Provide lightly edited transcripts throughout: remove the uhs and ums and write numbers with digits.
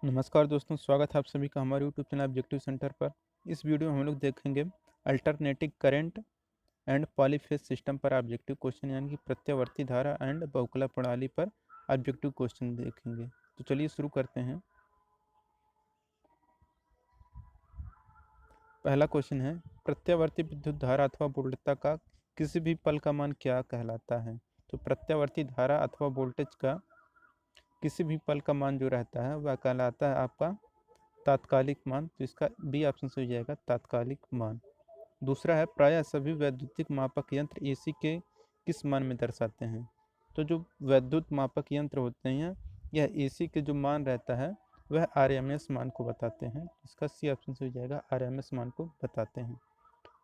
नमस्कार दोस्तों, स्वागत है आप सभी का हमारे यूट्यूब चैनल ऑब्जेक्टिव सेंटर पर। इस वीडियो में हम लोग देखेंगे alternating current and polyphase system पर ऑब्जेक्टिव क्वेश्चन, यानी कि प्रत्यावर्ती धारा एंड बहुकला प्रणाली पर ऑब्जेक्टिव क्वेश्चन देखेंगे। तो चलिए शुरू करते हैं। पहला क्वेश्चन है, प्रत्यावर्ती विद्युत धारा अथवा वोल्टता का किसी भी पल का मान क्या कहलाता है। तो प्रत्यावर्ती धारा अथवा वोल्टेज का किसी भी पल का मान जो रहता है वह कहलाता है आपका तात्कालिक मान। तो इसका बी ऑप्शन से हो जाएगा तात्कालिक मान। दूसरा है, प्रायः सभी वैद्युतिक मापक यंत्र एसी के किस मान में दर्शाते हैं। तो जो वैद्युत मापक यंत्र होते हैं यह एसी के जो मान रहता है वह आरएमएस मान को बताते हैं। इसका सी ऑप्शन से हो जाएगा आरएमएस मान को बताते हैं।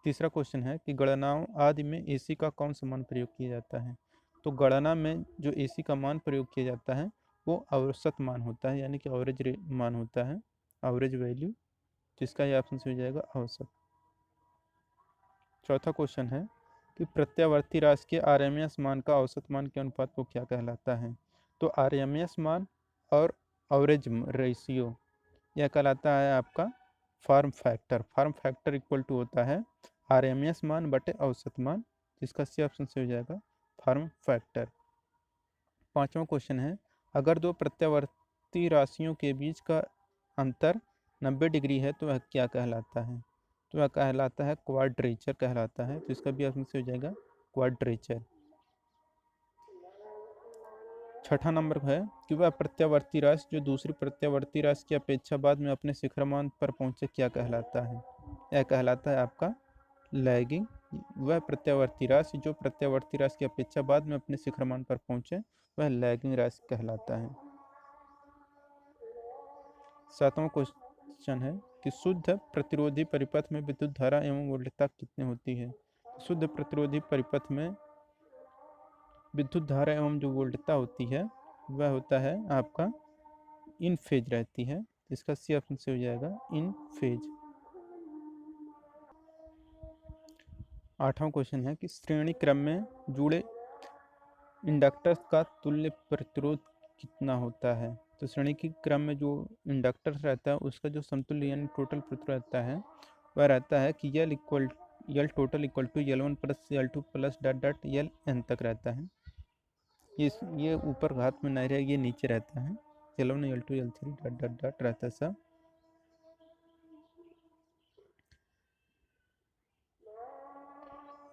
तीसरा क्वेश्चन है कि गणनाओं आदि में एसी का कौन सा मान प्रयोग किया जाता है। तो गणना में जो एसी का मान प्रयोग किया जाता है वो औसत मान होता है, यानी कि एवरेज मान होता है, एवरेज वैल्यू। जिसका ये ऑप्शन से हो जाएगा औसत। चौथा क्वेश्चन है कि प्रत्यावर्ती राशि के आरएमएस मान का औसत मान के अनुपात को क्या कहलाता है। तो आरएमएस मान और एवरेज रेशियो यह कहलाता है आपका form factor. Form factor equal to होता है आरएमएस मान बटे औसत मान, जिसका सी ऑप्शन से हो जाएगा फॉर्म फैक्टर। पांचवा क्वेश्चन है, अगर दो प्रत्यावर्ती राशियों के बीच का अंतर 90 डिग्री है तो वह क्या कहलाता है। तो वह कहलाता है क्वाड्रेचर कहलाता है। तो इसका भी ऑप्शन से हो जाएगा क्वाड्रेचर। छठा नंबर है कि वह प्रत्यावर्ती राशि जो दूसरी प्रत्यावर्ती राशि की अपेक्षा बाद में अपने शिखरमान पर पहुंचे क्या कहलाता है। यह कहलाता है आपका लैगिंग। वह प्रत्यावर्ती राशि जो प्रत्यावर्ती राशि की अपेक्षा बाद में अपने शिखरमान पर पहुंचे वह लैगिंग राशि कहलाता है। सातवां क्वेश्चन है कि शुद्ध प्रतिरोधी परिपथ में विद्युत धारा एवं वोल्टता कितनी होती है। शुद्ध प्रतिरोधी परिपथ में विद्युत धारा एवं जो वोल्टता होती है वह होता है आपका इन फेज रहती है। इसका सी ऑप्शन से हो जाएगा इन फेज। आठवां क्वेश्चन है कि श्रेणी क्रम में जुड़े इंडक्टर्स का तुल्य प्रतिरोध कितना होता है। तो श्रेणी की क्रम में जो इंडक्टर्स रहता है उसका जो समतुल्य यानी टोटल प्रतिरोध रहता है वह रहता है कि L total equal to L1 plus L2 plus dot dot L n तक रहता है। ये ऊपर घात में नहीं रहेगा, ये नीचे रहता है। L1 L2 L3 dot dot dot रहता है सब।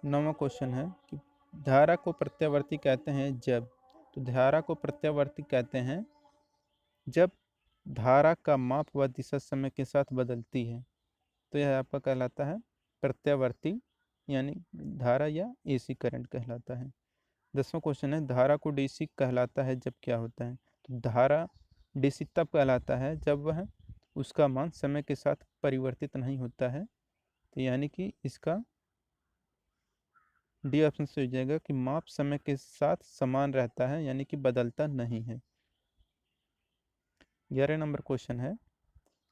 नौवां क्वेश्चन है कि धारा को प्रत्यावर्ती कहते हैं जब। तो धारा को प्रत्यावर्ती कहते हैं जब धारा का माप व दिशा समय के साथ बदलती है। तो यह आपका कहलाता है प्रत्यावर्ती, यानी धारा या एसी करंट कहलाता है। 10वां क्वेश्चन है, धारा को डीसी कहलाता है जब क्या होता है। तो धारा डीसी तब कहलाता है जब वह उसका मान समय के साथ परिवर्तित नहीं होता है। तो यानी कि इसका डी ऑप्शन से हो जाएगा कि माप समय के साथ समान रहता है, यानी कि बदलता नहीं है। 11 नंबर क्वेश्चन है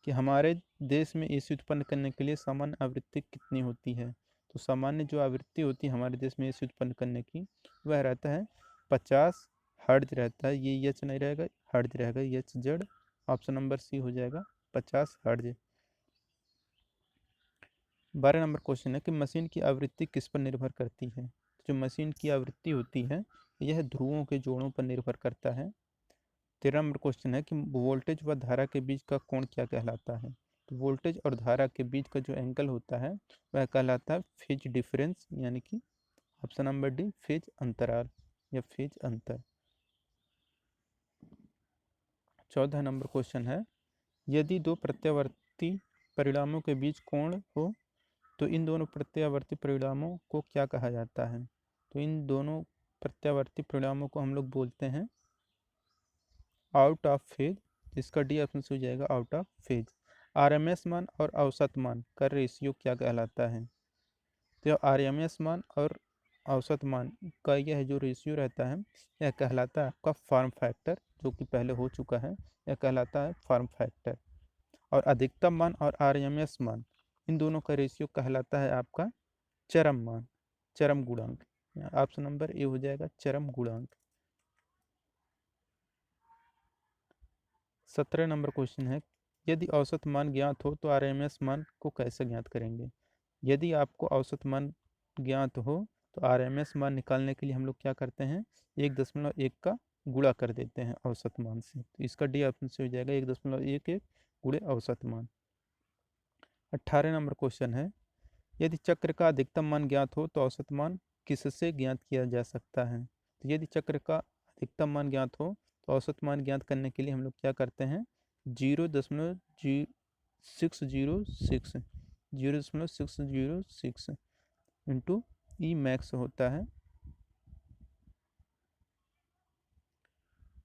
कि हमारे देश में एसी उत्पन्न करने के लिए सामान्य आवृत्ति कितनी होती है। तो सामान्य जो आवृत्ति होती है हमारे देश में एसी उत्पन्न करने की वह रहता है 50 हर्ट्ज रहता है। ये एच नहीं रहेगा, हर्ट्ज रहेगा, H Z. Option number C हो जाएगा 50 हर्ट्ज। 12 नंबर क्वेश्चन है कि मशीन की आवृत्ति किस पर निर्भर करती है। जो मशीन की आवृत्ति होती है यह ध्रुवों के जोड़ों पर निर्भर करता है। 13 नंबर क्वेश्चन है कि वोल्टेज व धारा के बीच का कोण क्या कहलाता है। तो वोल्टेज और धारा के बीच का जो एंगल होता है वह कहलाता है फेज डिफरेंस, यानी कि ऑप्शन नंबर डी फेज अंतराल या फेज अंतर। 14 नंबर क्वेश्चन है, यदि दो प्रत्यावर्ती परिणामों के बीच कोण हो तो इन दोनों प्रत्यावर्ती परिणामों को क्या कहा जाता है। तो इन दोनों प्रत्यावर्ती परिणामों को हम लोग बोलते हैं आउट ऑफ फेज। इसका डी ऑप्शन से हो जाएगा आउट ऑफ फेज। आरएमएस मान और औसत मान का रेशियो क्या कहलाता है। तो आरएमएस मान और औसत मान का यह जो रेशियो रहता है यह कहलाता है आपका फॉर्म फैक्टर, जो कि पहले हो चुका है। यह कहलाता है फॉर्म फैक्टर। और अधिकतम मान और आरएमएस मान इन दोनों का रेशियो कहलाता है आपका चरम मान, चरम गुणांक। ऑप्शन नंबर ए हो जाएगा चरम गुणांक। 17 नंबर क्वेश्चन है, यदि औसत मान ज्ञात हो तो आरएमएस मान को कैसे ज्ञात करेंगे। यदि आपको औसत मान ज्ञात हो तो आरएमएस मान निकालने के लिए हम लोग क्या करते हैं, 1.1 का गुणा कर देते हैं औसत मान से। तो इसका डी ऑप्शन से हो जाएगा 1.11 गुणे औसत मान। 18 नंबर क्वेश्चन है, यदि चक्र का अधिकतम मान ज्ञात हो तो औसत मान किससे ज्ञात किया जा सकता है। तो यदि चक्र का अधिकतम मान ज्ञात हो तो औसत मान ज्ञात करने के लिए हम लोग क्या करते हैं, 0.606 0.606 इंटू ई मैक्स होता है।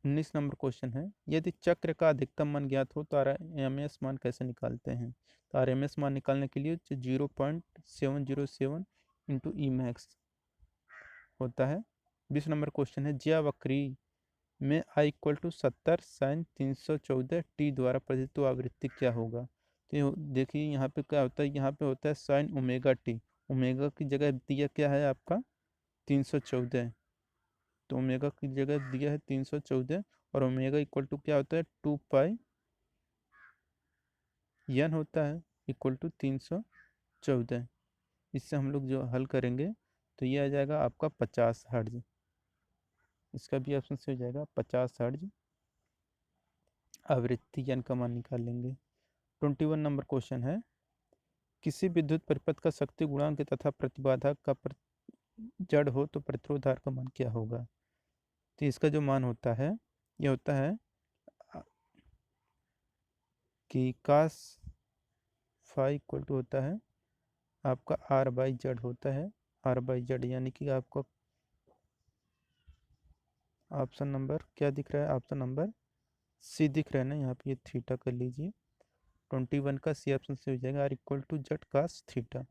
19 नंबर क्वेश्चन है, यदि चक्र का अधिकतम मान ज्ञात हो तो आरएमएस मान कैसे निकालते हैं। तो आरएमएस मान निकालने के लिए 0.707 इंटू ई मैक्स होता है। 20 नंबर क्वेश्चन है, ज्या वक्री में आई इक्वल टू 70 साइन 314 टी द्वारा प्रदत्त आवृत्ति क्या होगा। तो देखिए यहाँ पे क्या होता है, यहाँ पे होता है साइन ओमेगा टी, ओमेगा की जगह दिया क्या है आपका 314, तो ओमेगा की जगह दिया है 314 और ओमेगा इक्वल टू क्या होता है 2 पाई एन होता है इक्वल टू 314। इससे हम लोग जो हल करेंगे तो ये आ जाएगा आपका 50 हर्ट्ज। इसका भी ऑप्शन से हो जाएगा 50 हर्ट्ज आवृत्ति एन का मान निकाल लेंगे। 21 नंबर क्वेश्चन है, किसी विद्युत परिपथ का शक्ति गुणांक तथा प्रतिबाधा का जड़ हो तो प्रतिरोध R का मान क्या होगा। तो इसका जो मान होता है ये होता है कि कास फाई इक्वल टू होता है आपका R/Z होता है, R/Z यानी कि आपको ऑप्शन नंबर क्या दिख रहा है, ऑप्शन नंबर सी दिख रहा है ना, यहाँ पे ये थीटा कर लीजिए। 21 का सी ऑप्शन से हो जाएगा R equal to Z cos theta.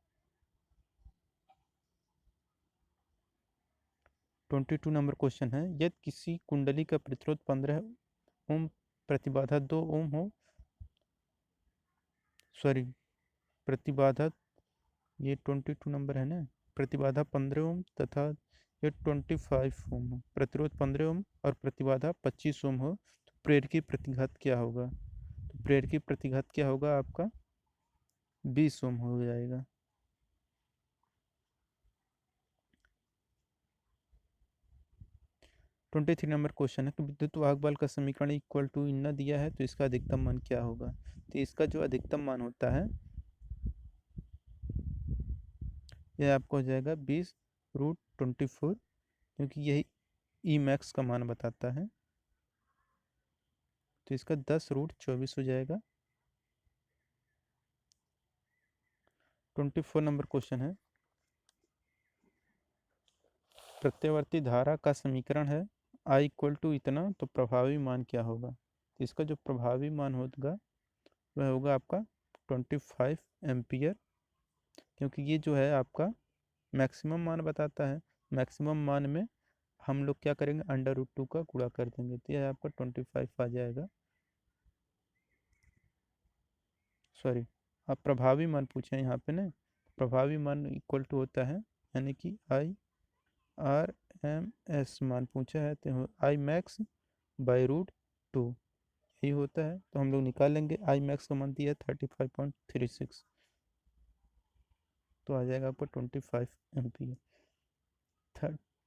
22 number question है, यदि किसी कुंडली का प्रतिरोध 15 ओम प्रतिबाधा 2 ओम हो, सॉरी प्रतिबाधा ये 22 नंबर है ना, प्रतिबाधा 15 ओम तथा ये 25 ओम हो, प्रतिरोध 15 ओम और प्रतिबाधा 25 ओम हो तो प्रेरक की प्रतिघात क्या होगा। तो प्रेरक की प्रतिघात क्या होगा आपका 20 ओम हो जाएगा। ट्वेंटी थ्री नंबर क्वेश्चन है कि विद्युत वाहक बल का समीकरण इक्वल टू इतना दिया है तो इसका अधिकतम मान क्या होगा। तो इसका जो अधिकतम मान होता है यह आपको हो जाएगा 20√24, क्योंकि यही ई मैक्स का मान बताता है, तो इसका 10√24 हो जाएगा। 24 नंबर क्वेश्चन है, प्रत्यावर्ती धारा का समीकरण है I इक्वल टू इतना तो प्रभावी मान क्या होगा। तो इसका जो प्रभावी मान होगा वह होगा आपका 25 एम्पियर, क्योंकि ये जो है आपका मैक्सिमम मान बताता है। मैक्सिमम मान में हम लोग क्या करेंगे √2 का गुणा कर देंगे, तो यह आपका 25 आ जाएगा। सॉरी आप प्रभावी मान पूछे हैं यहाँ पे ना, प्रभावी मान इक्वल टू होता है यानी कि IRMS मान पूछा है तो I max/√2 यही होता है। तो हम लोग निकाल लेंगे, आई मैक्स का मान दिया है 35.36, तो आ जाएगा आपको 25 एम्पियर।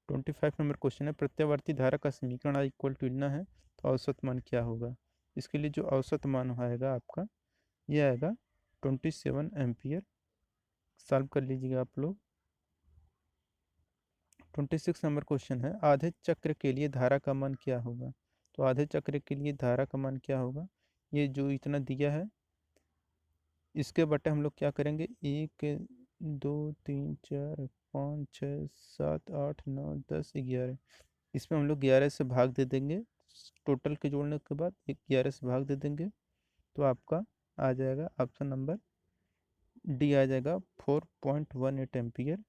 25 नंबर क्वेश्चन है, प्रत्यावर्ती धारा का समीकरण I इक्वल टू इतना है तो औसत मान क्या होगा। इसके लिए जो औसत मान आएगा आपका ये आएगा 27 एम्पियर। सॉल्व कर लीजिएगा आप लोग। 26 नंबर क्वेश्चन है, आधे चक्र के लिए धारा का मान क्या होगा। तो आधे चक्र के लिए धारा का मान क्या होगा, ये जो इतना दिया है इसके बटे हम लोग क्या करेंगे 1 2 3 4 5 6 7 8 9 10 11, इसमें हम लोग 11 से भाग दे देंगे, टोटल के जोड़ने के बाद 11 से भाग दे देंगे, तो आपका आ जाएगा ऑप्शन नंबर डी आ जाएगा 4.18 एम्पियर।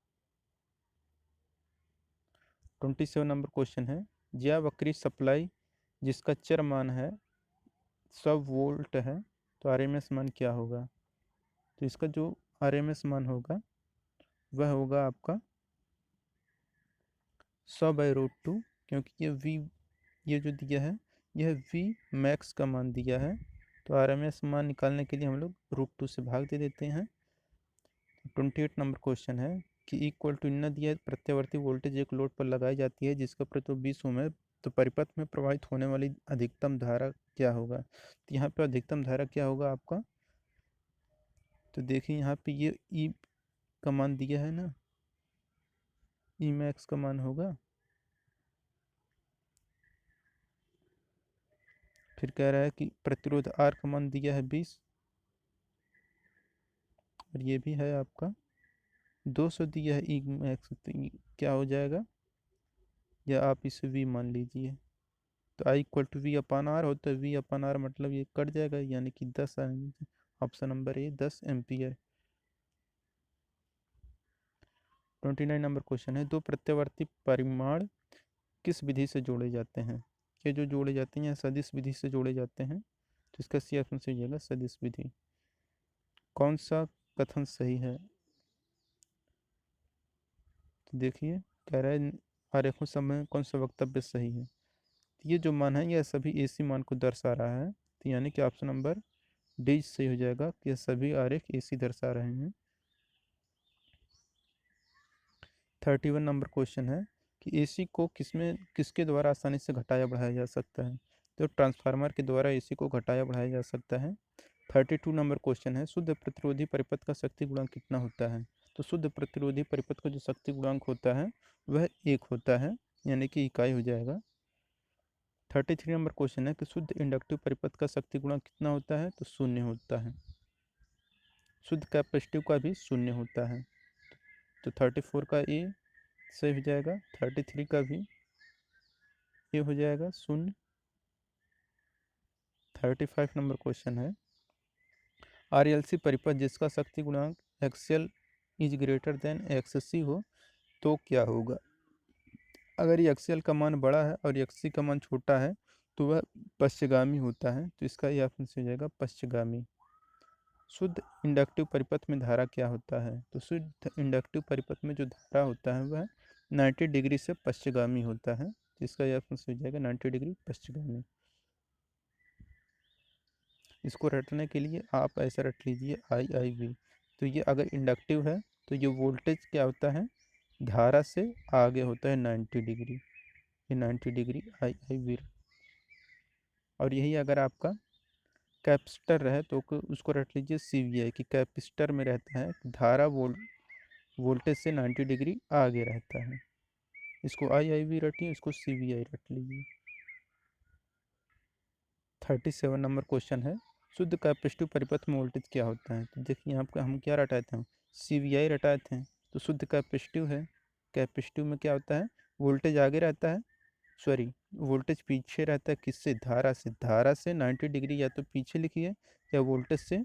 27 नंबर क्वेश्चन है, ज्या वक्री सप्लाई जिसका चर मान है 100 वोल्ट है तो आरएमएस मान क्या होगा। तो इसका जो आरएमएस मान होगा वह होगा आपका 100/√2, क्योंकि ये जो दिया है यह वी मैक्स का मान दिया है, तो RMS मान निकालने के लिए हम लोग √2 से भाग दे देते हैं। 28 नंबर क्वेश्चन है कि इक्वल टू इतना दिया है, प्रत्यावर्ती वोल्टेज एक लोड पर लगाई जाती है जिसका प्रतिरोध 20 ओम है, तो परिपथ में प्रवाहित होने वाली अधिकतम धारा क्या होगा। तो यहाँ पे अधिकतम धारा क्या होगा आपका, तो देखिए यहाँ पे ये ई का मान दिया है ना, ई मैक्स का मान होगा, फिर कह रहा है कि प्रतिरोध आर का मान दिया है 20, और ये भी है आपका 200 दिया है ई मैक्स, तो क्या हो जाएगा, या आप इसे वी मान लीजिए। तो I equal to V upon R होता है, वी अपान आर मतलब ये कट जाएगा, यानी कि 10 आएंगे। Option number A 10 ampere. 29 number question है, दो प्रत्यावर्ती परिमाण किस विधि से जोड़े जाते हैं। ये जो जोड़े जाते हैं सदिश विधि से जोड़े जाते हैं, तो इसका सी ऑप्शन से हो जाएगा सदिश विधि। कौन सा कथन सही है, तो देखिए कह रहा है आरेखों समय कौन सा वक्तव्य सही है। ये जो मान है यह सभी एसी मान को दर्शा रहा है, तो यानी कि ऑप्शन नंबर डी सही हो जाएगा कि यह सभी आरेख एसी दर्शा रहे हैं। 31 नंबर क्वेश्चन है कि एसी को किसके द्वारा आसानी से घटाया बढ़ाया जा सकता है, तो ट्रांसफार्मर के द्वारा एसी को घटाया बढ़ाया जा सकता है। 32 नंबर क्वेश्चन है, शुद्ध प्रतिरोधी परिपथ का शक्ति गुणांक कितना होता है। तो शुद्ध प्रतिरोधी परिपथ का जो शक्ति गुणांक होता है वह 1 होता है, यानी कि इकाई हो जाएगा। 33 नंबर क्वेश्चन है कि शुद्ध इंडक्टिव परिपथ का शक्ति गुणांक कितना होता है, तो 0 होता है। शुद्ध कैपेसिटिव का भी 0 होता है, तो 34 का ए सही हो जाएगा, 33 का भी ये हो जाएगा 0। 35 नंबर क्वेश्चन है, RLC परिपथ जिसका शक्ति गुणांक XL is greater than XC हो तो क्या होगा। अगर ये XL का मान बड़ा है और XC का मान छोटा है तो वह पश्चगामी होता है, तो इसका ये ऑप्शन से हो जाएगा पश्चगामी। शुद्ध इंडक्टिव परिपथ में धारा क्या होता है, तो शुद्ध इंडक्टिव परिपथ में जो धारा होता है वह 90 डिग्री से पश्चगामी होता है, तो इसका ये ऑप्शन से हो जाएगा 90 डिग्री पश्चगामी। इसको रटने के लिए आप ऐसा रट लीजिए I V। तो ये अगर इंडक्टिव है तो ये वोल्टेज क्या होता है, धारा से आगे होता है 90 डिग्री, ये 90 डिग्री I V। और यही अगर आपका कैपेसिटर रहे तो उसको रट लीजिए CVI, कि कैपेसिटर में रहता है धारा वोल्टेज से 90 डिग्री आगे रहता है। इसको I V रटिए, इसको CVI रट लीजिए। 37 नंबर क्वेश्चन है, शुद्ध कैपेसिटिव परिपथ में वोल्टेज क्या होता है। तो देखिए यहाँ पर हम क्या रटाए थे, CVI रटाए थे, तो शुद्ध कैपेसिटिव है। कैपेसिटिव में क्या होता है, वोल्टेज आगे रहता है, सॉरी वोल्टेज पीछे रहता है, किससे, धारा से। धारा से 90 डिग्री या तो पीछे लिखिए, या वोल्टेज से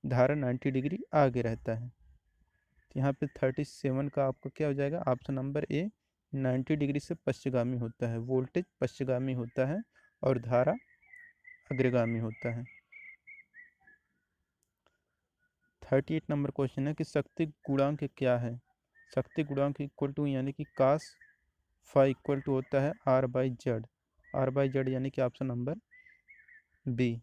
धारा 90 डिग्री आगे रहता है। तो यहाँ पे 37 का आपका क्या हो जाएगा, ऑप्शन नंबर ए 90 डिग्री से पश्चगामी होता है, वोल्टेज पश्चगामी होता है और धारा अग्रगामी होता है। 38 नंबर क्वेश्चन है कि शक्ति गुणांक क्या है। शक्ति गुणांक इक्वल टू यानी कि cos फाई इक्वल टू होता है R/Z। R/Z यानी कि ऑप्शन नंबर बी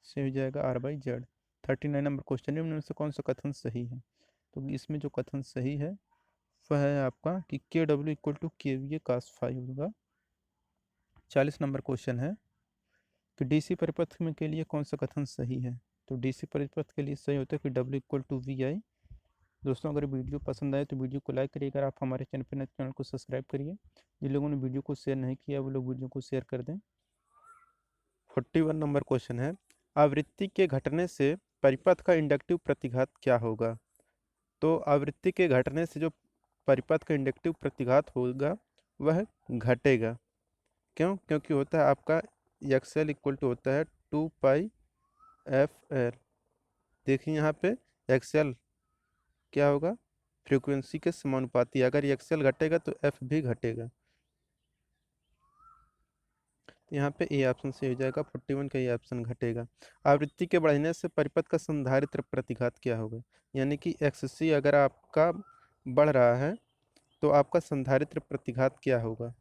से हो जाएगा R/Z। 39 नंबर क्वेश्चन है, इनमें से कौन सा कथन सही है। तो इसमें जो कथन सही है वह है आपका कि KW equal to KVA cos phi होगा। 40 नंबर क्वेश्चन है कि DC परिपथ में के लिए कौन सा कथन सही है। तो DC परिपथ के लिए सही होता है कि W इक्वल टू VI। दोस्तों अगर वीडियो पसंद आए तो वीडियो को लाइक करिए, अगर आप हमारे चैनल पर नए चैनल को सब्सक्राइब करिए, जिन लोगों ने वीडियो को शेयर नहीं किया वो लोग वीडियो को शेयर कर दें। 41 नंबर क्वेश्चन है, आवृत्ति के घटने से परिपथ का इंडक्टिव प्रतिघात क्या होगा। तो आवृत्ति के घटने से जो परिपथ का इंडक्टिव प्रतिघात होगा वह घटेगा। क्यों, क्योंकि होता है आपका XL इक्वल टू होता है 2πfL। देखिए यहाँ पे XL क्या होगा, फ्रीक्वेंसी के समानुपाती, अगर XL घटेगा तो F भी घटेगा। यहाँ पे ए ऑप्शन से हो जाएगा, 41 का ये ऑप्शन घटेगा। आवृत्ति के बढ़ने से परिपथ का संधारित्र प्रतिघात क्या होगा, यानी कि XC अगर आपका बढ़ रहा है तो आपका संधारित्र प्रतिघात क्या होगा,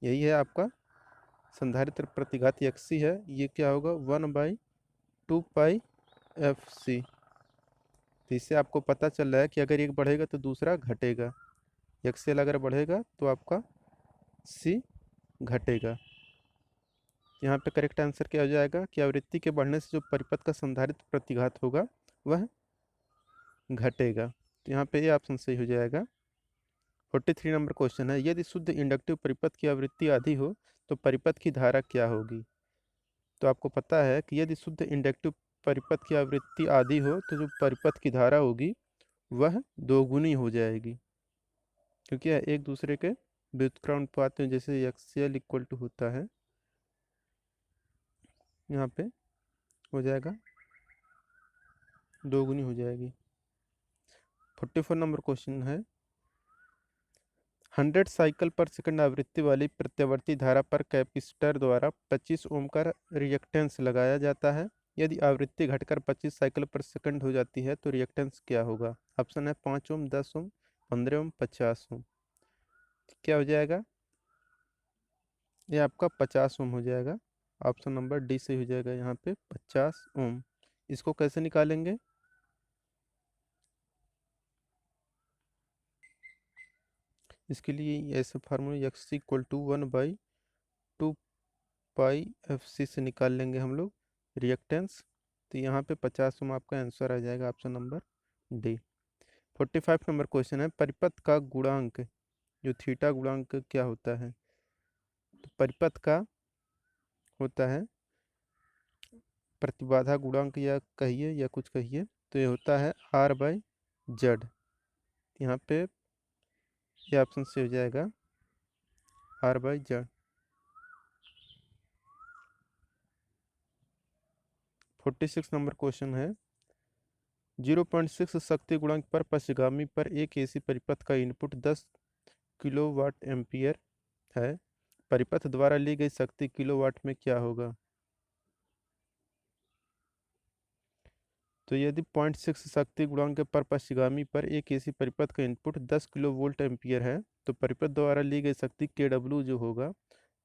यही है आपका संधारित्र प्रतिघात यक्षी है, ये क्या होगा 1/2 पाई FC। तो इससे आपको पता चल रहा है कि अगर एक बढ़ेगा तो दूसरा घटेगा, एक्सएल अगर बढ़ेगा तो आपका सी घटेगा। यहाँ पे करेक्ट आंसर क्या हो जाएगा कि आवृत्ति के बढ़ने से जो परिपथ का संधारित्र प्रतिघात होगा वह घटेगा। तो यहाँ पे ये ऑप्शन सही हो जाएगा। 43 नंबर क्वेश्चन है, यदि शुद्ध इंडक्टिव परिपथ की आवृत्ति आधी हो तो परिपथ की धारा क्या होगी। तो आपको पता है कि यदि शुद्ध इंडक्टिव परिपथ की आवृत्ति आधी हो तो जो परिपथ की धारा होगी वह दोगुनी हो जाएगी, क्योंकि यह एक दूसरे के व्युत्क्रमानुपात में जैसे एक्सएल इक्वल टू होता है, यहाँ पे हो जाएगा दोगुनी हो जाएगी। 44 नंबर क्वेश्चन है, 100 साइकिल पर सेकंड आवृत्ति वाली प्रत्यावर्ती धारा पर कैपेसिटर द्वारा 25 ओम का रिएक्टेंस लगाया जाता है। यदि आवृत्ति घटकर 25 साइकिल पर सेकंड हो जाती है तो रिएक्टेंस क्या होगा। ऑप्शन है 5 ओम, 10 ओम, 15 ओम, 50 ओम। क्या हो जाएगा, ये आपका 50 ओम हो जाएगा। ऑप्शन नंबर डी से हो जाएगा यहाँ पे 50 ओम। इसको कैसे निकालेंगे, इसके लिए ऐसे formula X equal to 1/2 pi FC से निकाल लेंगे हम लोग रिएक्टेंस। तो यहाँ पे 50 ओम आपका आंसर आ जाएगा, option number D. 45 number question है, परिपथ का गुणांक जो थीटा गुणांक क्या होता है। तो परिपथ का होता है प्रतिबाधा गुणांक या कहिए या कुछ कहिए, तो ये होता है R/Z। यहाँ पे ये ऑप्शन से हो जाएगा R/Z। 46 नंबर क्वेश्चन है, 0.6 शक्ति गुणांक पर पश्चगामी पर एक एसी परिपथ का इनपुट 10 किलोवाट एम्पियर है, परिपथ द्वारा ली गई शक्ति किलोवाट में क्या होगा। तो यदि 0.6 शक्ति गुणांक पर पश्चगामी पर एक एसी परिपथ का इनपुट 10 किलो वोल्ट एम्पियर है तो परिपथ द्वारा ली गई शक्ति KW जो होगा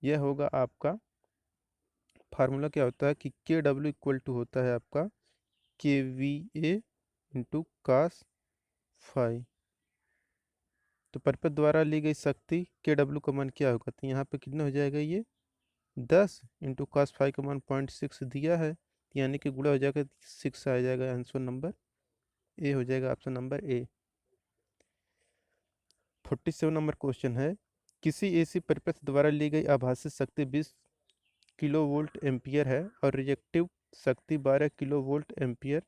यह होगा आपका, फार्मूला क्या होता है कि KW इक्वल टू होता है आपका KVA इंटू कास फाई। तो परिपथ द्वारा ली गई शक्ति KW का मान क्या होगा, तो यहाँ पे कितना हो जाएगा, ये 10 इंटू कास फाई का मान 0.6 दिया है, यानी कि गुणा हो जाएगा 6 आ जाएगा, आंसर नंबर ए हो जाएगा, ऑप्शन नंबर ए। 47 नंबर क्वेश्चन है, किसी एसी परिपथ द्वारा ली गई आभासी शक्ति 20 किलो वोल्ट एम्पियर है और रिएक्टिव शक्ति 12 किलो वोल्ट एम्पियर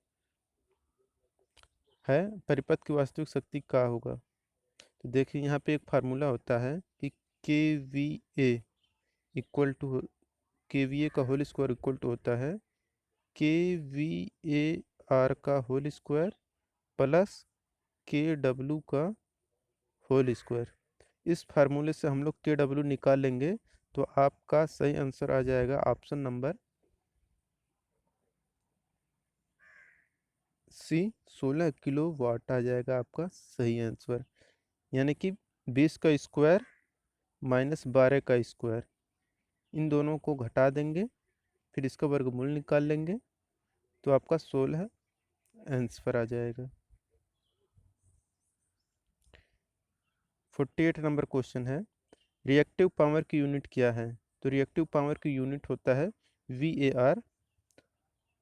है, परिपथ की वास्तविक शक्ति क्या होगा। तो देखिए यहाँ पे एक फार्मूला होता है कि इक्वल टू KVA का होल स्क्वायर इक्वल टू होता है KVAR का होल स्क्वायर प्लस KW का होल स्क्वायर। इस फार्मूले से हम लोग KW निकाल लेंगे तो आपका सही आंसर आ जाएगा, option number C 16 kilowatt आ जाएगा आपका सही आंसर। यानी कि 20 का स्क्वायर माइनस 12 का स्क्वायर, इन दोनों को घटा देंगे, फिर इसका वर्गमूल निकाल लेंगे तो आपका 16 आंसर आ जाएगा। 48 नंबर क्वेश्चन है, रिएक्टिव पावर की यूनिट क्या है। तो रिएक्टिव पावर की यूनिट होता है VAR।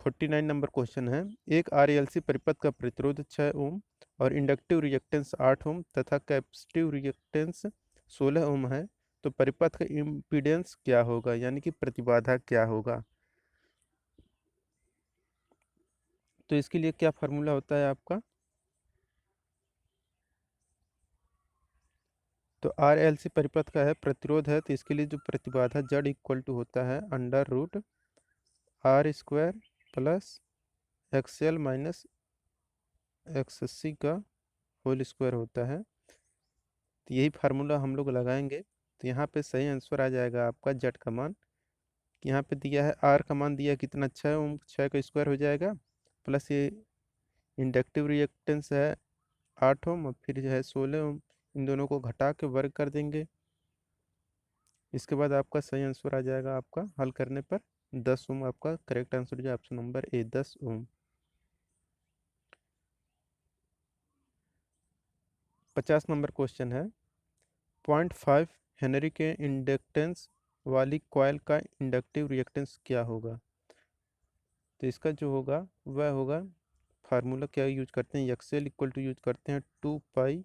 49 नंबर क्वेश्चन है, एक RLC परिपथ का प्रतिरोध 6 ओम और इंडक्टिव रिएक्टेंस 8 ओम तथा कैपेसिटिव रिएक्टेंस 16 ओम है, तो परिपथ का इम्पीडेंस क्या होगा, यानी कि प्रतिबाधा क्या होगा। तो इसके लिए क्या फार्मूला होता है आपका, तो RLC परिपथ का है प्रतिरोध है, तो इसके लिए जो प्रतिबाधा Z इक्वल टू होता है √R² plus XL minus XC का होल स्क्वायर होता है। तो यही फार्मूला हम लोग लगाएंगे तो यहाँ पे सही आंसर आ जाएगा आपका जेड का मान। यहाँ पे दिया है आर का मान दिया कितना 6 ओम, 6 का स्क्वायर हो जाएगा प्लस ये इंडक्टिव रिएक्टेंस है 8 ओम और फिर जो है 16 ओम, इन दोनों को घटा के वर्ग कर देंगे इसके बाद आपका सही आंसर आ जाएगा आपका हल करने पर 10 ओम आपका करेक्ट आंसर हो जाए option number A 10 ohm. 50 number question है 0.5 हेनरी के इंडक्टेंस वाली कॉइल का इंडक्टिव रिएक्टेंस क्या होगा। तो इसका जो होगा वह होगा, फार्मूला क्या यूज करते हैं, एक्सएल इक्वल टू यूज करते हैं 2 पाई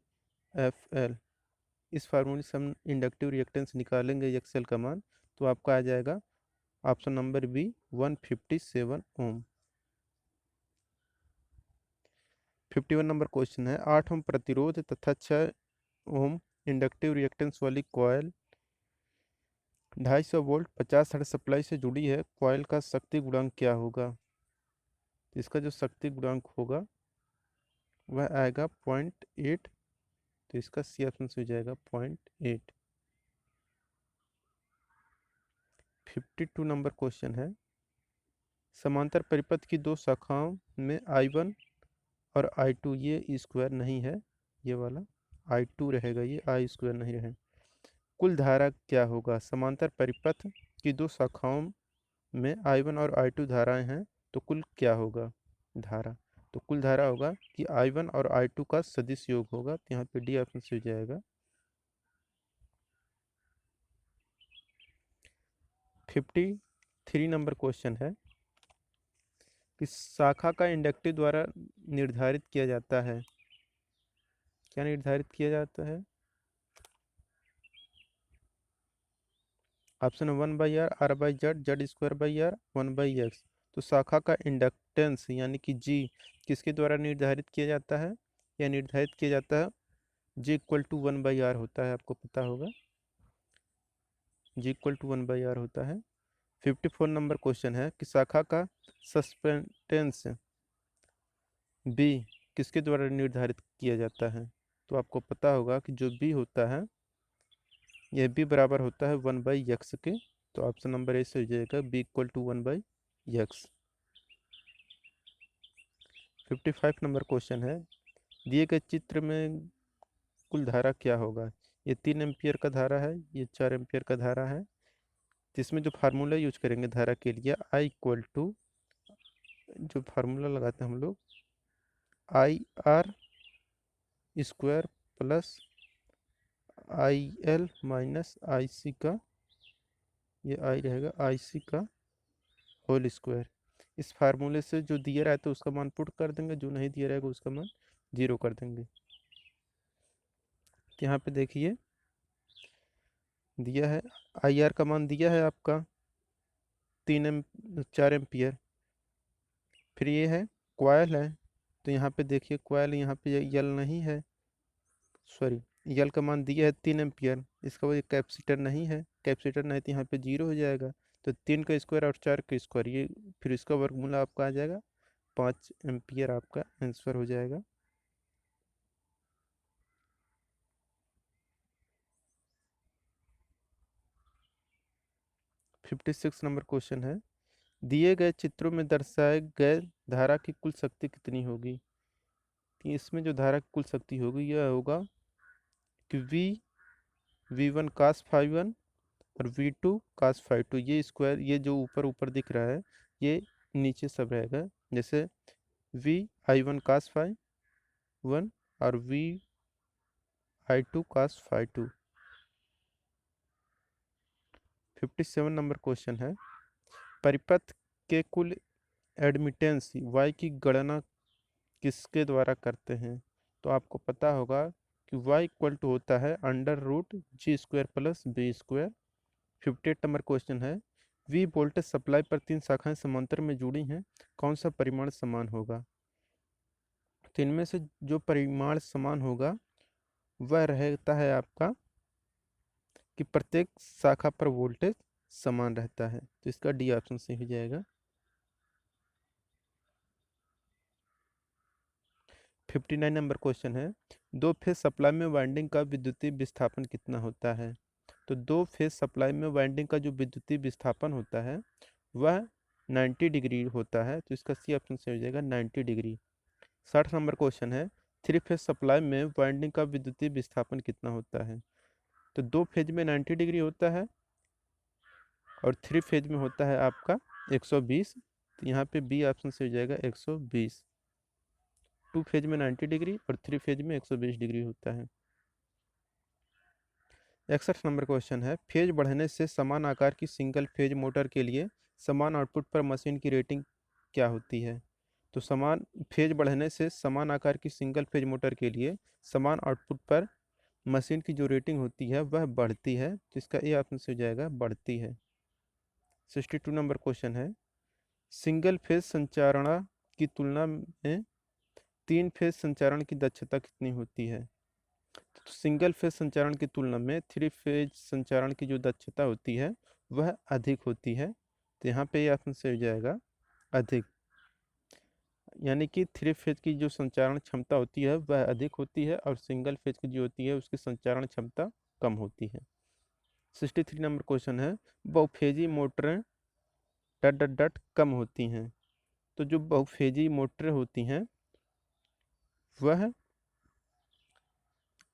एफ एल। इस फार्मूले से हम इंडक्टिव रिएक्टेंस निकालेंगे एक्सएल का मान, तो आपका आ जाएगा ऑप्शन नंबर बी 157 ओम। 51 नंबर क्वेश्चन है 8 ओम प्रतिरोध तथा 6 ओम इंडक्टिव रिएक्टेंस वाली कॉइल 250 वोल्ट 50 हर्ट्ज सप्लाई से जुड़ी है, कॉइल का शक्ति गुणांक क्या होगा। तो इसका जो शक्ति गुणांक होगा वह आएगा 0.8। तो इसका सी ऑप्शन से हो जाएगा 0.8। 52 नंबर क्वेश्चन है समांतर परिपथ की दो शाखाओं में I1 और I2, ये स्क्वायर नहीं है, ये वाला I2 रहेगा, ये आई स्क्वायर नहीं रहे। कुल धारा क्या होगा, समांतर परिपथ की दो शाखाओं में I1 और I2 धाराएं हैं, तो कुल क्या होगा धारा। तो कुल धारा होगा कि I1 और I2 का सदिश योग होगा, तो यहाँ पे डी ऑप्शन से हो जाएगा। 53 नंबर क्वेश्चन है कि शाखा का इंडक्टिव द्वारा निर्धारित किया जाता है, क्या निर्धारित किया जाता है। Option 1/r r/z z² r 1/x। तो शाखा का इंडक्टेंस यानी कि जी किसके द्वारा निर्धारित किया जाता है, या निर्धारित किया जाता है जी इक्वल टू 1/r होता है, आपको पता होगा जी इक्वल टू 1/r होता है। 54 नंबर क्वेश्चन है कि शाखा का सस्पेंटेंस बी किसके द्वारा निर्धारित किया जाता है। तो आपको पता होगा कि जो बी होता है यह बी बराबर होता है 1/x के। तो ऑप्शन नंबर ए से हो जाएगा B equal to 1/x। 55 number question है दिए गए चित्र में कुल धारा क्या होगा। ये 3 एम्पियर का धारा है, ये 4 एम्पियर का धारा है। जिसमें जो फार्मूला यूज करेंगे धारा के लिए आई इक्वल टू, जो फार्मूला लगाते हैं हम लोग IR² plus IL minus IC का, ये आई रहेगा IC का होल स्क्वायर। इस फार्मूले से जो दिया रहता है उसका मान पुट कर देंगे, जो नहीं दिया रहेगा उसका मान 0 कर देंगे। यहाँ पे देखिए दिया है IR का मान दिया है आपका 4 एम्पियर। फिर ये है कॉयल है, तो यहाँ पे देखिए कॉयल, यहाँ पे यल नहीं है, सॉरी यल का मान दिया है 3 एम्पियर। इसका वजह कैपेसिटर नहीं है, कैपेसिटर नहीं तो यहाँ पे 0 हो जाएगा। तो 3 का स्क्वायर और 4 का स्क्वायर, ये फिर इसका वर्गमूल आपका आ जाएगा 5 एम्पियर, आपका आंसर हो जाएगा। 56 नंबर क्वेश्चन है दिए गए चित्रों में दर्शाए गए धारा की कुल शक्ति कितनी होगी। कि इसमें जो धारा की कुल शक्ति होगी यह होगा कि V1 cos φ1 और V2 cos φ2, ये स्क्वायर, ये जो ऊपर ऊपर दिख रहा है ये नीचे सब रहेगा। जैसे VI1 cos φ1 और VI2 cos φ2। 57 नंबर क्वेश्चन है परिपथ के कुल एडमिटेंस Y की गणना किसके द्वारा करते हैं। तो आपको पता होगा कि Y इक्वल टू होता है √G² plus B²। 58 number question है V वोल्टेज सप्लाई पर 3 शाखाएं समांतर में जुड़ी हैं, कौन सा परिमाण समान होगा। तो इनमें से जो परिमाण समान होगा वह रहता है आपका कि प्रत्येक शाखा पर वोल्टेज समान रहता है, तो इसका डी ऑप्शन से हो जाएगा। 59 नंबर क्वेश्चन है दो फेज सप्लाई में वाइंडिंग का विद्युतीय विस्थापन कितना होता है। तो दो फेज सप्लाई में वाइंडिंग का जो विद्युतीय विस्थापन होता है वह 90 डिग्री होता है, तो इसका सी ऑप्शन से हो जाएगा 90 डिग्री। 60 नंबर क्वेश्चन है थ्री फेज सप्लाई में वाइंडिंग का विद्युतीय विस्थापन कितना होता है। तो दो फेज में 90 डिग्री होता है और 3 फेज में होता है आपका 120। तो यहाँ पे बी ऑप्शन से हो जाएगा 120। 2 फेज में 90 डिग्री और 3 फेज में 120 डिग्री होता है। 61 नंबर क्वेश्चन है, फेज बढ़ने से समान आकार की सिंगल फेज मोटर के लिए समान आउटपुट पर मशीन की रेटिंग क्या होती है? तो समान फेज बढ़ने से समान आकार की सिंगल फेज मोटर के लिए समान आउटपुट पर मशीन की जो रेटिंग होती है वह बढ़ती है। तो इसका ए ऑप्शन से हो जाएगा बढ़ती है। 62 नंबर क्वेश्चन है, सिंगल फेज संचारणा की तुलना में 3 फेज संचारण की दक्षता कितनी होती है? तो सिंगल फेज संचारण की तुलना में 3 फेज संचारण की जो दक्षता होती है वह अधिक होती है। तो यहाँ पे ये ऑप्शन से हो जाएगा अधिक, यानी कि 3 फेज की जो संचारण क्षमता होती है वह अधिक होती है और सिंगल फेज की जो होती है उसकी संचारण क्षमता कम होती है। 63 नंबर क्वेश्चन है, बहुफेजी मोटरें डट डट डट कम होती हैं। तो जो बहुफेजी मोटरें होती हैं वह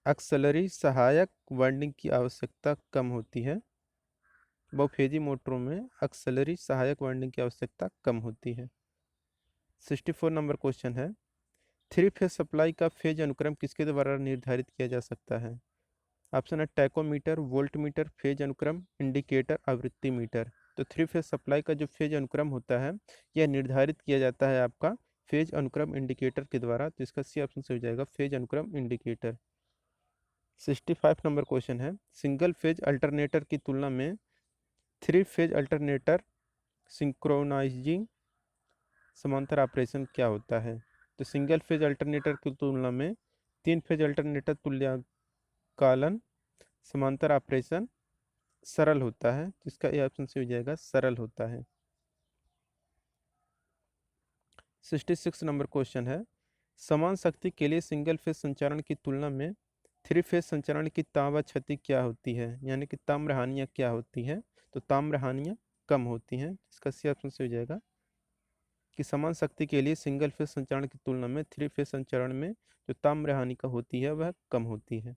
एक्सेलरी सहायक वाइंडिंग की आवश्यकता कम होती है। बहुफेजी मोटरों में एक्सेलरी सहायक वाइंडिंग की आवश्यकता कम होती है। 64 नंबर क्वेश्चन है, 3 फेज सप्लाई का फेज अनुक्रम किसके द्वारा निर्धारित किया जा सकता है? ऑप्शन है टैकोमीटर, वोल्टमीटर, फेज अनुक्रम, इंडिकेटर, आवृत्ति मीटर। तो 3 फेज सप्लाई का जो फेज अनुक्रम होता है यह निर्धारित किया जाता है आपका फेज अनुक्रम इंडिकेटर के द्वारा। तो इसका सी ऑप्शन से हो जाएगा फेज अनुक्रम इंडिकेटर। 65 नंबर क्वेश्चन है, सिंगल फेज अल्टरनेटर की तुलना में 3 फेज अल्टरनेटर सिंक्रोनाइजिंग समांतर ऑपरेशन क्या होता है? तो सिंगल फेज अल्टरनेटर की तुलना में 3 फेज अल्टरनेटर तुल्यकालन समांतर ऑपरेशन सरल होता है। जिसका ए ऑप्शन से हो जाएगा सरल होता है। 66 नंबर क्वेश्चन है, समान शक्ति के लिए सिंगल फेज संचारण की तुलना में 3 फेज संचारण की तांबा क्षति क्या होती है, यानी कि ताम्र हानियाँ क्या होती है? तो ताम्र हानियाँ कम होती हैं। इसका सी ऑप्शन से हो जाएगा कि समान शक्ति के लिए सिंगल फेज संचारण की तुलना में 3 फेज संचारण में जो ताम्र हानि का होती है वह कम होती है।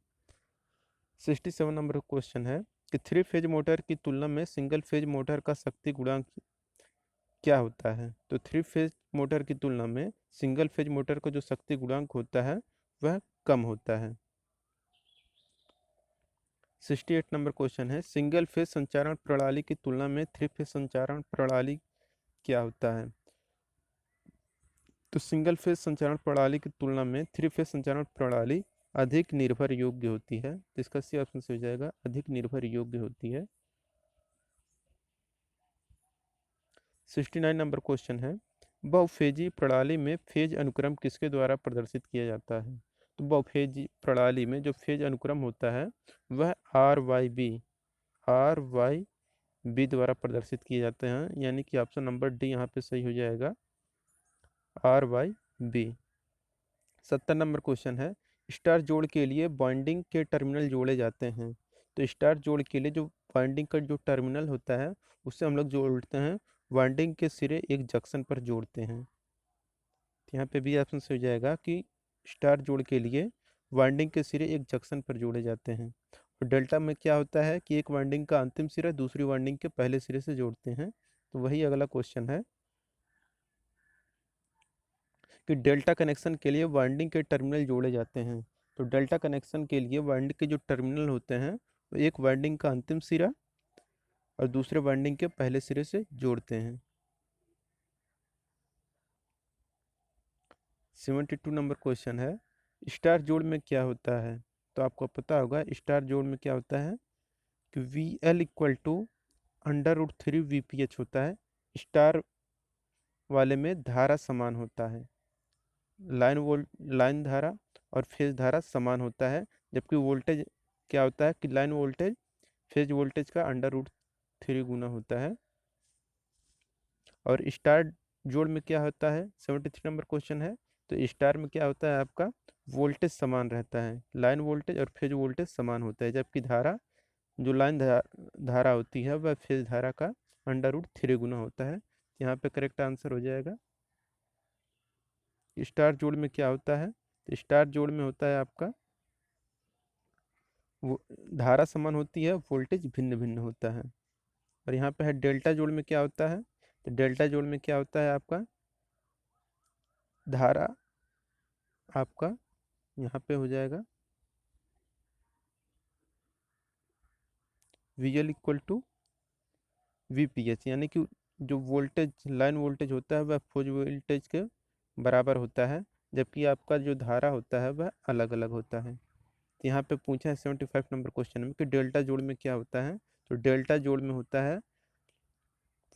67 नंबर क्वेश्चन है कि 3 फेज मोटर की तुलना में सिंगल फेज मोटर का शक्ति गुणांक क्या होता है? तो 3 फेज मोटर की तुलना में सिंगल फेज मोटर का जो शक्ति गुणांक होता है वह कम होता है। 68 नंबर क्वेश्चन है, सिंगल फेज संचारण प्रणाली की तुलना में 3 फेज संचारण प्रणाली क्या होता है? तो सिंगल फेज संचारण प्रणाली की तुलना में 3 फेज संचारण प्रणाली अधिक निर्भर योग्य होती है। तो इसका सी ऑप्शन से हो जाएगा अधिक निर्भर योग्य होती है। 69 नंबर क्वेश्चन है, बहुफेजी प्रणाली में फेज अनुक्रम किसके द्वारा प्रदर्शित किया जाता है? तो बहुफेजी प्रणाली में जो फेज अनुक्रम होता है वह आर वाई बी द्वारा प्रदर्शित किए जाते हैं, यानी कि ऑप्शन नंबर डी यहाँ पे सही हो जाएगा RYB। 70 नंबर क्वेश्चन है, स्टार जोड़ के लिए बाइंडिंग के टर्मिनल जोड़े जाते हैं। तो स्टार जोड़ के लिए जो बाइंडिंग का जो टर्मिनल होता है उससे हम लोग जोड़ते हैं बाइंडिंग के सिरे एक जंक्शन पर जोड़ते हैं। तो यहाँ पे भी ऑप्शन से हो जाएगा कि स्टार जोड़ के लिए वाइंडिंग के सिरे एक जंक्शन पर जोड़े जाते हैं। और डेल्टा में क्या होता है कि एक वाइंडिंग का अंतिम सिरा दूसरी वाइंडिंग के पहले सिरे से जोड़ते हैं। तो वही अगला क्वेश्चन है कि डेल्टा कनेक्शन के लिए वाइंडिंग के टर्मिनल जोड़े जाते हैं। तो डेल्टा कनेक्शन के लिए वाइंडिंग के जो टर्मिनल होते हैं वो एक वाइंडिंग का अंतिम सिरा और दूसरे वाइंडिंग के पहले सिरे से जोड़ते हैं। 72 नंबर क्वेश्चन है, स्टार जोड़ में क्या होता है? तो आपको पता होगा स्टार जोड़ में क्या होता है कि VL = √3 VPH होता है। स्टार वाले में धारा समान होता है, लाइन धारा और फेज धारा समान होता है, जबकि वोल्टेज क्या होता है कि लाइन वोल्टेज फेज वोल्टेज का √3 गुना होता है। और स्टार जोड़ में क्या होता है, 73 नंबर क्वेश्चन है, तो स्टार में क्या होता है आपका वोल्टेज समान रहता है, लाइन वोल्टेज और फेज वोल्टेज समान होता है, जबकि धारा जो धारा होती है वह फेज धारा का √3 गुना होता है। यहाँ पे करेक्ट आंसर हो जाएगा। स्टार जोड़ में क्या होता है, तो स्टार जोड़ में होता है आपका वो धारा समान होती है, वोल्टेज भिन्न भिन्न होता है। और यहाँ पे है डेल्टा जोड़ में क्या होता है, तो डेल्टा जोड़ में क्या होता है आपका धारा आपका यहाँ पे हो जाएगा VL इक्वल टू VPH, यानी कि जो वोल्टेज लाइन वोल्टेज होता है वह फेज वोल्टेज के बराबर होता है, जबकि आपका जो धारा होता है वह अलग अलग होता है। तो यहाँ पे पूछा है 75 नंबर क्वेश्चन में कि डेल्टा जोड़ में क्या होता है, तो डेल्टा जोड़ में होता है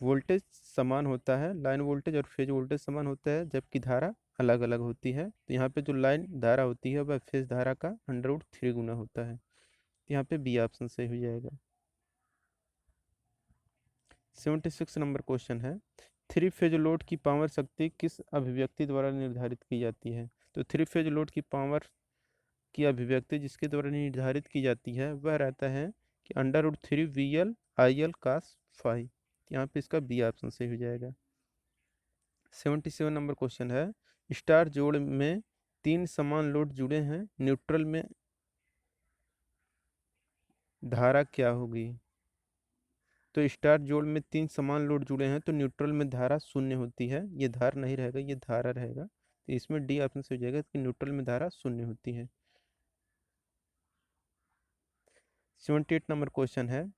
वोल्टेज समान होता है, लाइन वोल्टेज और फेज वोल्टेज समान होता है, जबकि धारा अलग अलग होती है। तो यहाँ पे जो लाइन धारा होती है वह फेज धारा का √3 गुना होता है। तो यहाँ पे बी ऑप्शन सही हो जाएगा। 76 नंबर क्वेश्चन है, थ्री फेज लोड की पावर शक्ति किस अभिव्यक्ति द्वारा निर्धारित की जाती है। तो थ्री फेज लोड की पावर की अभिव्यक्ति जिसके द्वारा निर्धारित की जाती है वह रहता है कि √3 VL IL cos φ। यहाँ पे इसका बी ऑप्शन सही हो जाएगा। 77 नंबर क्वेश्चन है, स्टार जोड़ में तीन समान लोड जुड़े हैं, न्यूट्रल में धारा क्या होगी। तो स्टार जोड़ में तीन समान लोड जुड़े हैं तो न्यूट्रल में धारा शून्य होती है, ये धार नहीं रहेगा, ये धारा रहेगा। तो इसमें डी ऑप्शन से हो जाएगा कि न्यूट्रल में धारा शून्य होती है। 78 नंबर क्वेश्चन है,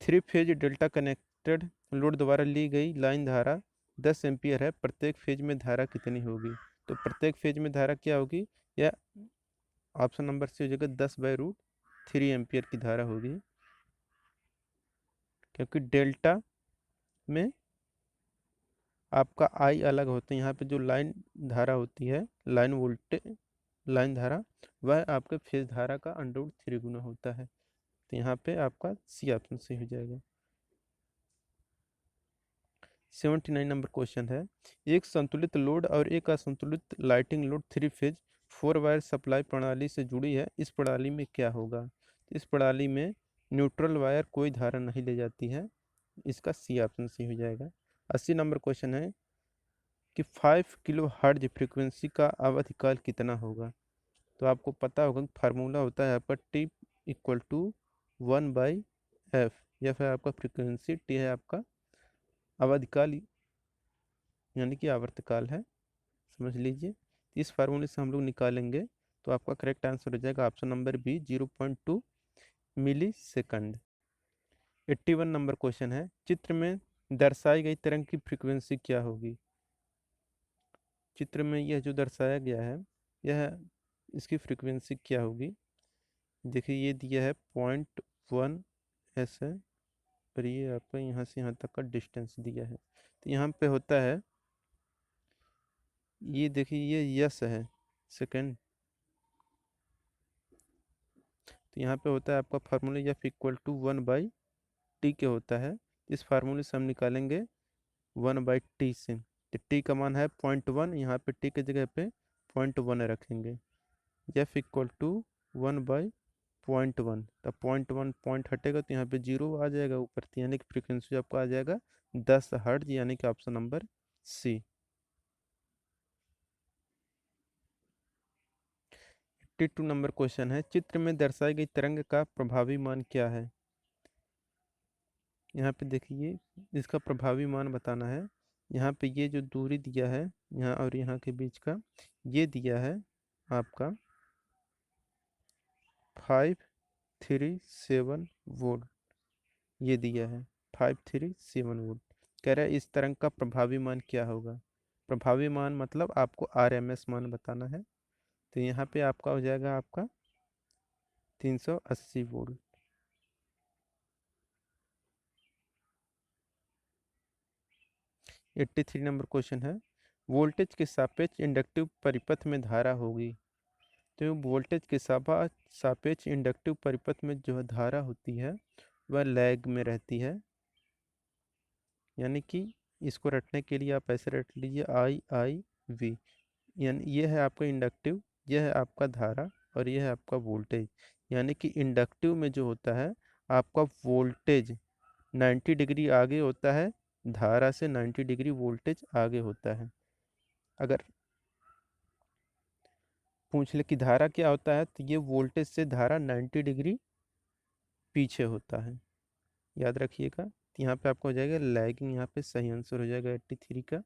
three phase delta connected load द्वारा ली गई लाइन धारा 10 एम्पियर है, प्रत्येक फेज में धारा कितनी होगी। तो प्रत्येक फेज में धारा क्या होगी, या ऑप्शन नंबर सी हो जाएगा 10/√3 एम्पियर की धारा होगी, क्योंकि डेल्टा में आपका आई अलग होते हैं। यहाँ पे जो लाइन धारा होती है, लाइन वोल्टेज लाइन धारा, वह आपके फेज धारा का √3 गुना होता है। तो यहाँ पे आपका सी ऑप्शन सही हो जाएगा। 79 नंबर क्वेश्चन है, एक संतुलित लोड और एक असंतुलित lighting load three phase 4 wire supply प्रणाली से जुड़ी है, इस प्रणाली में क्या होगा। इस प्रणाली में न्यूट्रल वायर कोई धारा नहीं ले जाती है, इसका सी ऑप्शन सही हो जाएगा। 80 नंबर क्वेश्चन है कि 5 किलो हर्ट्ज फ्रीक्वेंसी का अवधिकाल कितना होगा। तो आपको पता होगा कि फार्मूला होता है आपका T = 1/f, या फिर आपका फ्रीक्वेंसी टी है आपका अवधिकाल यानी कि आवर्तकाल है, समझ लीजिए। इस फार्मूले से हम लोग निकालेंगे तो आपका करेक्ट आंसर हो जाएगा ऑप्शन नंबर बी 0.2 मिली सेकंड। 81 नंबर क्वेश्चन है, चित्र में दर्शाई गई तरंग की फ्रीक्वेंसी क्या होगी। चित्र में यह जो दर्शाया गया है, यह इसकी फ्रीक्वेंसी क्या होगी। देखिए ये दिया है 0.1 है, और ये आपका यहाँ से यहाँ तक का डिस्टेंस दिया है। तो यहाँ पे होता है, ये देखिए ये यस है सेकेंड, तो यहाँ पे होता है आपका formula F equal to 1/t के होता है। इस फार्मूले से हम निकालेंगे 1/t से, तो t का मान है 0.1, यहाँ पे t की जगह पे 0.1 रखेंगे। एफ इक्वल टू 1/0.1, तब 0.1 पॉइंट हटेगा तो यहाँ पे 0 आ जाएगा ऊपर, तो यानी कि फ्रीक्वेंसी आपको आ जाएगा 10 हर्ट्ज, यानी कि option number C. 82 number question है, चित्र में दर्शाई गई तरंग का प्रभावी मान क्या है। यहाँ पे देखिए इसका प्रभावी मान बताना है। यहाँ पे ये जो दूरी दिया है यहाँ और यहाँ के बीच का, ये दिया है आपका 537 वोल्ट, ये दिया है 537 वोल्ट। कह रहा है इस तरंग का प्रभावी मान क्या होगा। प्रभावी मान मतलब आपको RMS मान बताना है। तो यहाँ पे आपका हो जाएगा आपका 380 वोल्ट। 83 नंबर क्वेश्चन है, वोल्टेज के सापेक्ष इंडक्टिव परिपथ में धारा होगी। तो वोल्टेज के सापेक्ष इंडक्टिव परिपथ में जो धारा होती है वह लैग में रहती है, यानी कि इसको रटने के लिए आप ऐसे रट लीजिए I V, यानी ये है आपका इंडक्टिव, यह है आपका धारा, और यह है आपका वोल्टेज। यानी कि इंडक्टिव में जो होता है आपका वोल्टेज 90 डिग्री आगे होता है, धारा से 90 डिग्री वोल्टेज आगे होता है। अगर पूछ ले कि धारा क्या होता है, तो ये वोल्टेज से धारा 90 डिग्री पीछे होता है, याद रखिएगा। तो यहाँ पे आपको हो जाएगा लैगिंग, यहाँ पे सही आंसर हो जाएगा 83 का।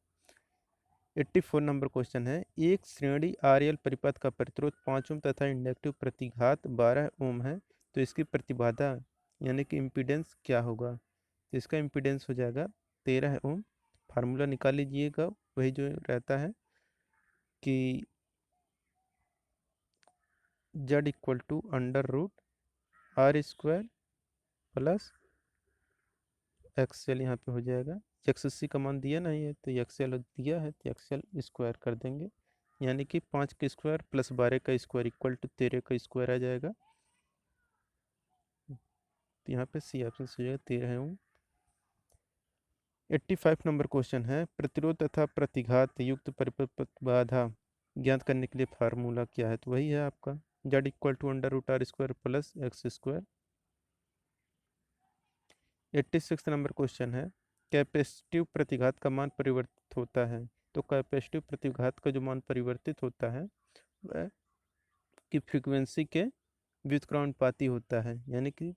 84 नंबर क्वेश्चन है, एक श्रेणी आरएल परिपथ का प्रतिरोध 5 ओम तथा इंडक्टिव प्रतिघात 12 ओम है, तो इसकी प्रतिबाधा यानी कि इम्पीडेंस क्या होगा? तो इसका इम्पीडेंस हो जाएगा 13 ओम। फार्मूला निकाल लीजिएगा, वही जो रहता है कि Z equal to under root R square plus XL, यहाँ पे हो जाएगा एक्सएससी का मान दिया नहीं है तो एक्सएल दिया है तो एक्सएल स्क्वायर कर देंगे, यानी कि 5 का स्क्वायर प्लस 12 का स्क्वायर इक्वल टू 13 का स्क्वायर आ जाएगा। तो यहाँ पे सी ऑप्शन से हो जाएगा 13 ओम। 85 नंबर क्वेश्चन है, प्रतिरोध तथा प्रतिघात युक्त परिपथ बाधा ज्ञात करने के लिए फार्मूला क्या है? तो वही है आपका Z equal to under root R square plus X square. 86 number question है, कैपेसिटिव प्रतिघात का मान परिवर्तित होता है, तो कैपेसिटिव प्रतिघात का जो मान परिवर्तित होता है वह की फ्रीक्वेंसी के व्युत्क्रमानुपाती होता है, यानी कि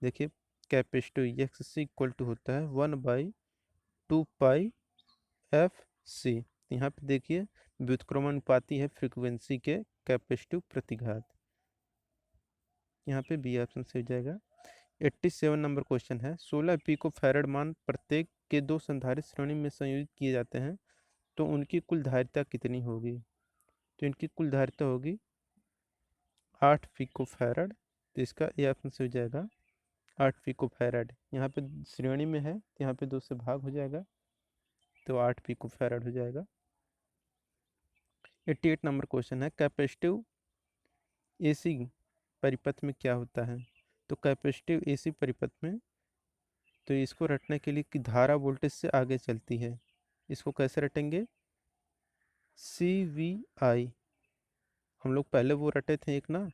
देखिए capacitive X C equal to होता है 1/2 पाई एफ सी। यहाँ पे देखिए व्युत्क्रमानुपाती है फ्रीक्वेंसी के कैपेसिटिव प्रतिघात, यहाँ पे बी ऑप्शन से हो जाएगा। 87 नंबर क्वेश्चन है, 16 पिको फैरड मान प्रत्येक के दो संधारित्र श्रेणी में संयोजित किए जाते हैं, तो उनकी कुल धारिता कितनी होगी? तो इनकी कुल धारिता होगी 8 पिको फैरड, तो इसका ए ऑप्शन से हो जाएगा 8 पिको फैरड। यहाँ पे श्रेणी में है तो यहाँ पे 2 से भाग हो जाएगा तो 8 पिको फैरड हो जाएगा। 88 नंबर क्वेश्चन है, कैपेसिटिव एसी परिपथ में क्या होता है? तो कैपेसिटिव एसी परिपथ में तो इसको रटने के लिए कि धारा वोल्टेज से आगे चलती है, इसको कैसे रटेंगे? सी वी आई, हम लोग पहले वो रटे थे एक ना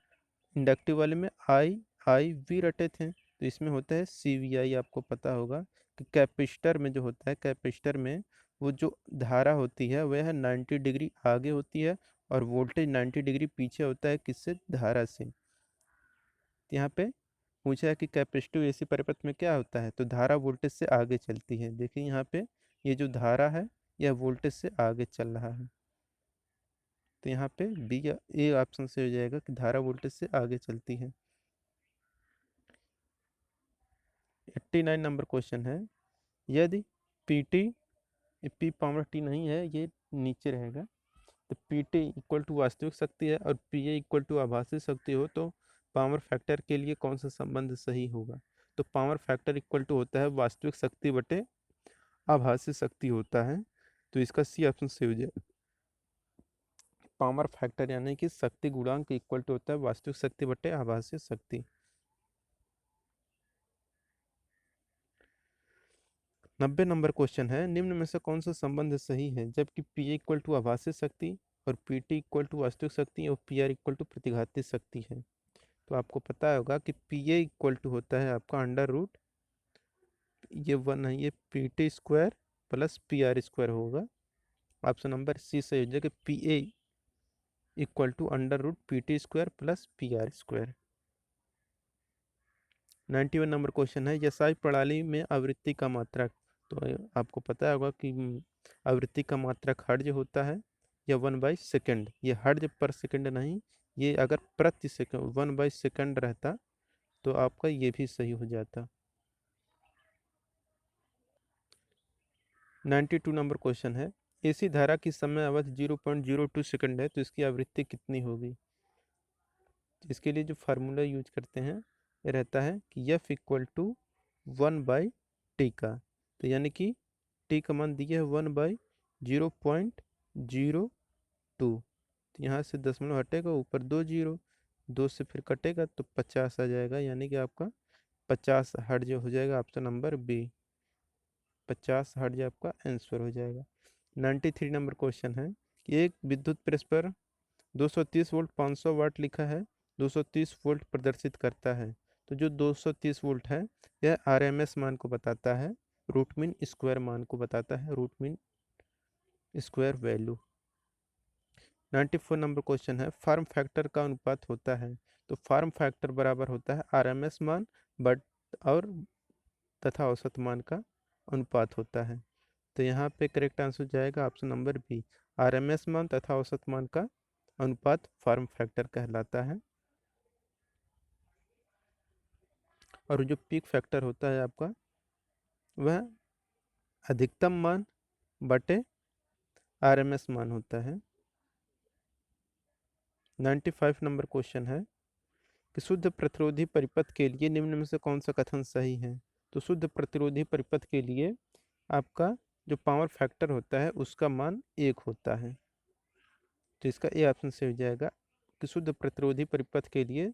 इंडक्टिव वाले में आई आई वी रटे थे, तो इसमें होता है सी वी आई। आपको पता होगा कि कैपेसिटर में जो होता है, कैपेसिटर में वो जो धारा होती है वह है 90 डिग्री आगे होती है और वोल्टेज 90 डिग्री पीछे होता है, किससे? धारा से। यहाँ पे पूछा है कि कैपेसिटिव एसी परिपथ में क्या होता है, तो धारा वोल्टेज से आगे चलती है। देखिए यहाँ पे ये जो धारा है यह वोल्टेज से आगे चल रहा है, तो यहाँ पे बी या ए ऑप्शन से हो जाएगा कि धारा वोल्टेज से आगे चलती है। 89 नंबर क्वेश्चन है, यदि P T, P power T नहीं है ये नीचे रहेगा, तो पी टी इक्वल टू वास्तविक शक्ति है और पी ए इक्वल टू आभासी शक्ति हो, तो पावर फैक्टर के लिए कौन सा संबंध सही होगा? तो पावर फैक्टर इक्वल टू होता है वास्तविक शक्ति बटे आभासी शक्ति होता है, तो इसका सी ऑप्शन से हो जाएगा। पावर फैक्टर यानी कि शक्ति गुणांक इक्वल टू होता है वास्तविक शक्ति बटे आभासी शक्ति। 90 नंबर क्वेश्चन है, निम्न में से कौन सा संबंध सही है जबकि पी इक्वल टू आभासी शक्ति और पी टी इक्वल टू वास्तविक शक्ति और पी आर इक्वल टू प्रतिघाती शक्ति है? तो आपको पता होगा कि पी ए इक्वल टू होता है आपका अंडर रूट, ये 1 है, ये P T square plus P R square होगा। ऑप्शन नंबर सी से हो जाएगा P A equal to under root P T square plus P R square. 91 number question है, यसाई प्रणाली में आवृत्ति का मात्रक, तो आपको पता होगा कि आवृत्ति का मात्रक हर्ज होता है या 1/सेकंड, ये हर्ज पर सेकंड नहीं, ये अगर प्रति सेकंड 1/सेकंड रहता तो आपका ये भी सही हो जाता। 92 नंबर क्वेश्चन है, एसी धारा की समय अवधि 0.02 सेकंड है, तो इसकी आवृत्ति कितनी होगी? इसके लिए जो फार्मूला यूज करते हैं ये रहता है कि एफ इक्वल टू 1/टी का, तो यानी कि टी का मान दिया है 1/0.02, तो यहाँ से दशमलव हटेगा, ऊपर 2 जीरो, 2 से फिर कटेगा तो 50 आ जाएगा, यानी कि आपका 50 हर्ट्ज हो जाएगा। ऑप्शन नंबर बी 50 हर्ट्ज आपका आंसर हो जाएगा। 93 नंबर क्वेश्चन है कि एक विद्युत प्रेस पर 230 वोल्ट 500 वाट लिखा है, 230 वोल्ट प्रदर्शित करता है, तो जो 230 वोल्ट है यह आरएमएस मान को बताता है, रूट मीन स्क्वायर मान को बताता है, root mean square value. 94 number question है, फार्म फैक्टर का अनुपात होता है, तो फार्म फैक्टर बराबर होता है आरएमएस मान बट और तथा औसत मान का अनुपात होता है। तो यहाँ पे करेक्ट आंसर जाएगा ऑप्शन नंबर बी, आरएमएस मान तथा औसत मान का अनुपात फॉर्म फैक्टर कहलाता है। और जो पीक फैक्टर होता है आपका, वह अधिकतम मान बटे आरएमएस मान होता है। 95 नंबर क्वेश्चन है कि शुद्ध प्रतिरोधी परिपथ के लिए निम्न में से कौन सा कथन सही है। तो शुद्ध प्रतिरोधी परिपथ के लिए आपका जो पावर फैक्टर होता है उसका मान 1 होता है। तो इसका ए ऑप्शन से हो जाएगा कि शुद्ध प्रतिरोधी परिपथ के लिए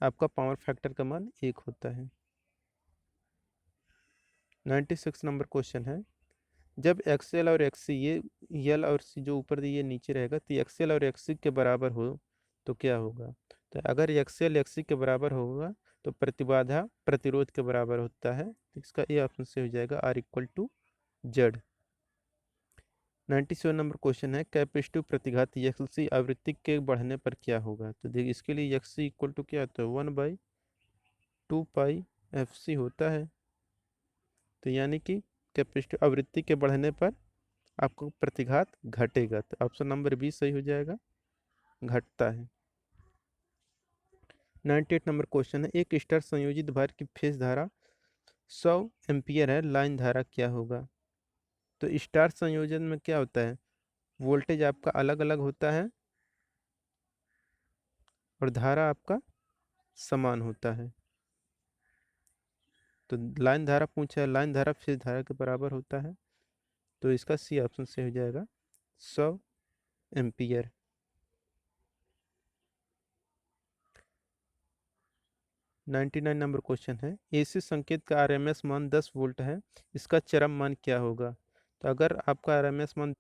आपका पावर फैक्टर का मान 1 होता है। 96 नंबर क्वेश्चन है, जब एक्सएल और एक्ससी, ये यल और सी जो ऊर दिए नीचे रहेगा, तो एक्सएल और एक्ससी के बराबर हो तो क्या होगा। तो अगर एक्सएल एक्ससी के बराबर होगा तो प्रतिबाधा प्रतिरोध के बराबर होता है। तो इसका ए ऑप्शन से हो जाएगा R equal to Z. 97 number question है, कैपेसिटिव प्रतिघात एक्ससी आवृत्ति के बढ़ने पर क्या होगा। तो देखिए इसके लिए एक्ससी इक्वल टू क्या होता है, 1/2 पाई एफ सी होता है। तो यानी कि कैपेसिटिव आवृत्ति के बढ़ने पर आपको प्रतिघात घटेगा। तो ऑप्शन नंबर बी सही हो जाएगा, घटता है। 98 नंबर क्वेश्चन है, एक स्टार संयोजित भार की फेज धारा 100 एम्पियर है, लाइन धारा क्या होगा। तो स्टार संयोजन में क्या होता है, वोल्टेज आपका अलग अलग होता है और धारा आपका समान होता है। तो लाइन धारा पूछा है, लाइन धारा फेज धारा के बराबर होता है। तो इसका सी ऑप्शन से हो जाएगा 100 एम्पियर। 99 नंबर क्वेश्चन है, एसी संकेत का आरएमएस मान 10 वोल्ट है, इसका चरम मान क्या होगा। तो अगर आपका आरएमएस मान,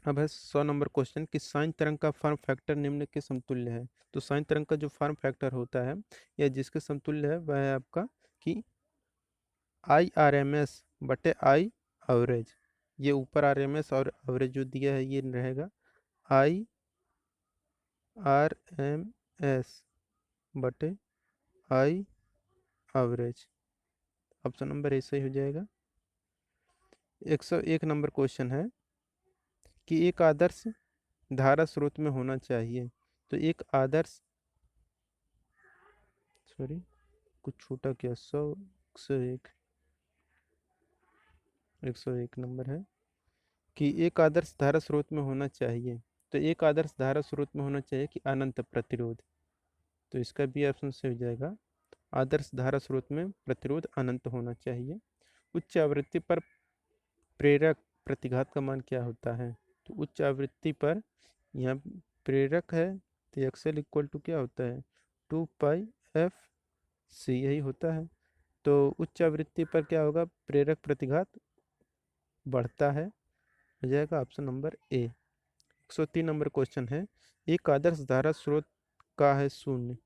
अब है 100 नंबर क्वेश्चन कि साइन तरंग का फॉर्म फैक्टर निम्न के समतुल्य है। तो साइन तरंग का जो फॉर्म फैक्टर होता है या जिसके समतुल्य है वह है आपका कि आई आर एम एस बटे आई एवरेज। ये ऊपर आर एम एस और एवरेज जो दिया है ये रहेगा आई आर एम एस बटे आई एवरेज। ऑप्शन नंबर ए सही हो जाएगा। 101 नंबर क्वेश्चन है कि एक आदर्श धारा स्रोत में होना चाहिए। तो एक आदर्श, सॉरी कुछ छोटा क्या, 101 नंबर है कि एक आदर्श धारा स्रोत में होना चाहिए। तो एक आदर्श धारा स्रोत में होना चाहिए कि अनंत प्रतिरोध। तो इसका भी ऑप्शन से हो जाएगा, आदर्श धारा स्रोत में प्रतिरोध अनंत होना चाहिए। उच्च आवृत्ति पर प्रेरक प्रतिघात का मान क्या होता है। तो उच्च आवृत्ति पर यहाँ प्रेरक है तो एक्सएल इक्वल टू क्या होता है, 2 पाई एफ सी, यही होता है। तो उच्च आवृत्ति पर क्या होगा, प्रेरक प्रतिघात बढ़ता है, हो जाएगा ऑप्शन नंबर ए। 103 नंबर क्वेश्चन है, एक आदर्श धारा स्रोत का है शून्य।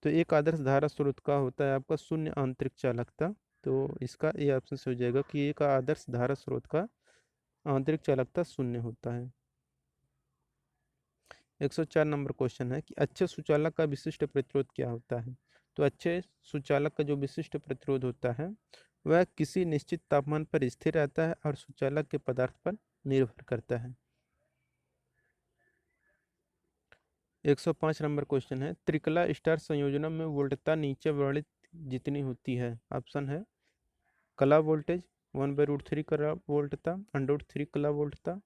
तो एक आदर्श धारा स्रोत का होता है आपका शून्य आंतरिक चालकता। तो इसका ए ऑप्शन से हो जाएगा कि एक आदर्श धारा स्रोत का आंतरिक चालकता शून्य होता है। 104 नंबर क्वेश्चन है कि अच्छे सुचालक का विशिष्ट प्रतिरोध क्या होता है। तो अच्छे सुचालक का जो विशिष्ट प्रतिरोध होता है वह किसी निश्चित तापमान पर स्थिर रहता है और सुचालक के पदार्थ पर निर्भर करता है। 105 नंबर क्वेश्चन है, त्रिकला स्टार संयोजनों में वोल्टता नीचे वर्णित जितनी होती है। ऑप्शन है कला वोल्टेज 1/√3 कला वोल्टता, √3 कला वोल्टता,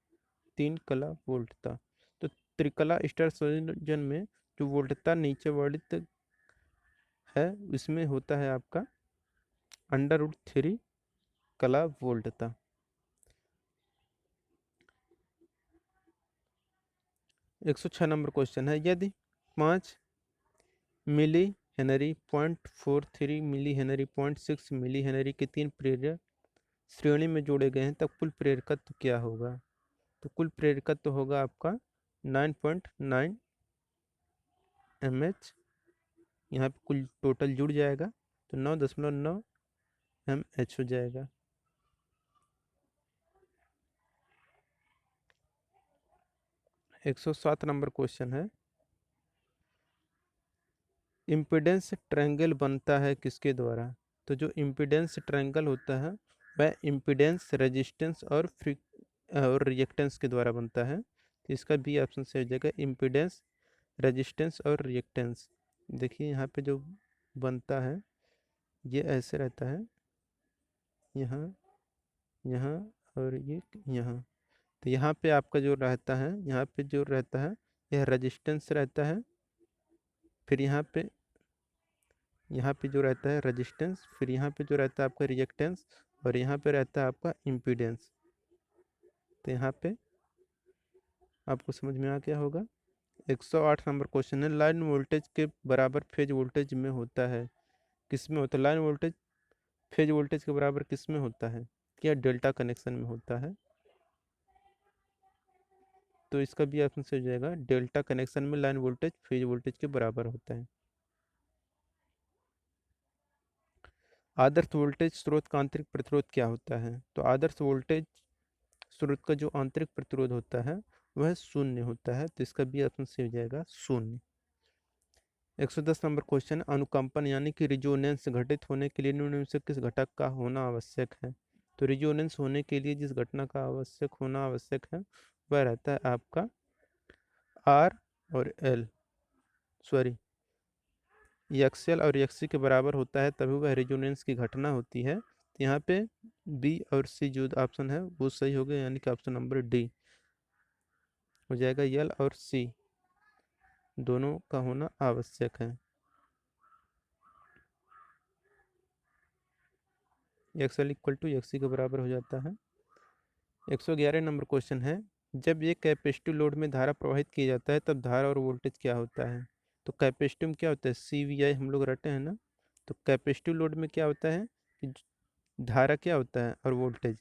3 कला वोल्टता। तो त्रिकला स्टार संयोजन में जो वोल्टता नीचे वर्णित है इसमें होता है आपका √3 कला वोल्टता। 106 नंबर क्वेश्चन है, यदि 5 millihenry 0.43 millihenry 0.6 millihenry के 3 प्रेरक श्रेणी में जोड़े गए हैं तब कुल प्रेरकत्व क्या होगा। तो कुल प्रेरकत्व होगा आपका 9.9 mH। यहाँ पे कुल टोटल जुड़ जाएगा तो 9.9 mH हो जाएगा। 107 नंबर क्वेश्चन है, इम्पीडेंस ट्रायंगल बनता है किसके द्वारा। तो जो इम्पीडेंस ट्रायंगल होता है वह इम्पीडेंस, रेजिस्टेंस और रिएक्टेंस के द्वारा बनता है। तो इसका बी ऑप्शन से हो जाएगा इम्पीडेंस, रेजिस्टेंस और रिएक्टेंस। देखिए यहाँ पे जो बनता है ये ऐसे रहता है, यहाँ, यहाँ और ये यहाँ। तो यहाँ पे आपका जो रहता है, यहाँ पे जो रहता है यह रेजिस्टेंस रहता है, फिर यहाँ पे जो रहता है रेजिस्टेंस, फिर यहाँ पे जो रहता है आपका रिएक्टेंस, और यहाँ पे रहता है आपका इम्पीडेंस। तो यहाँ पे आपको समझ में आ गया होगा। 108 नंबर क्वेश्चन है, लाइन वोल्टेज के बराबर फेज वोल्टेज में होता है, किस में होता है? लाइन वोल्टेज फेज वोल्टेज के बराबर किस में होता है? क्या डेल्टा कनेक्शन में होता है? तो इसका भी ऑप्शन से हो जाएगा, डेल्टा कनेक्शन में लाइन वोल्टेज फेज वोल्टेज के बराबर होता है। आदर्श वोल्टेज स्रोत का आंतरिक प्रतिरोध क्या होता है? तो आदर्श वोल्टेज स्रोत का जो आंतरिक प्रतिरोध होता है वह शून्य होता है। तो इसका बी ऑप्शन से हो जाएगा शून्य। 110 नंबर क्वेश्चन, अनुकंपन यानी कि रिजोनेंस घटित होने के लिए निम्न में से किस घटक का होना आवश्यक है? तो रिजोनेंस होने के लिए जिस घटना का होना आवश्यक है वह रहता है आपका आर और एल, सॉरी, एक्सएल और एक्ससी के बराबर होता है तभी वह रिजोनेंस की घटना होती है। तो यहाँ पे बी और सी जो ऑप्शन है वो सही हो गया, यानी कि ऑप्शन नंबर डी हो जाएगा, एल और सी दोनों का होना आवश्यक है। एक्सएल इक्वल टू एक्ससी के बराबर हो जाता है। 111 नंबर क्वेश्चन है, जब एक कैपेसिटिव लोड में धारा प्रवाहित किया जाता है तब धारा और वोल्टेज क्या होता है? तो कैपेसिटिव में क्या होता है? CVI हम लोग रटे हैं ना। तो कैपेसिटिव लोड में क्या होता है कि धारा क्या होता है और वोल्टेज,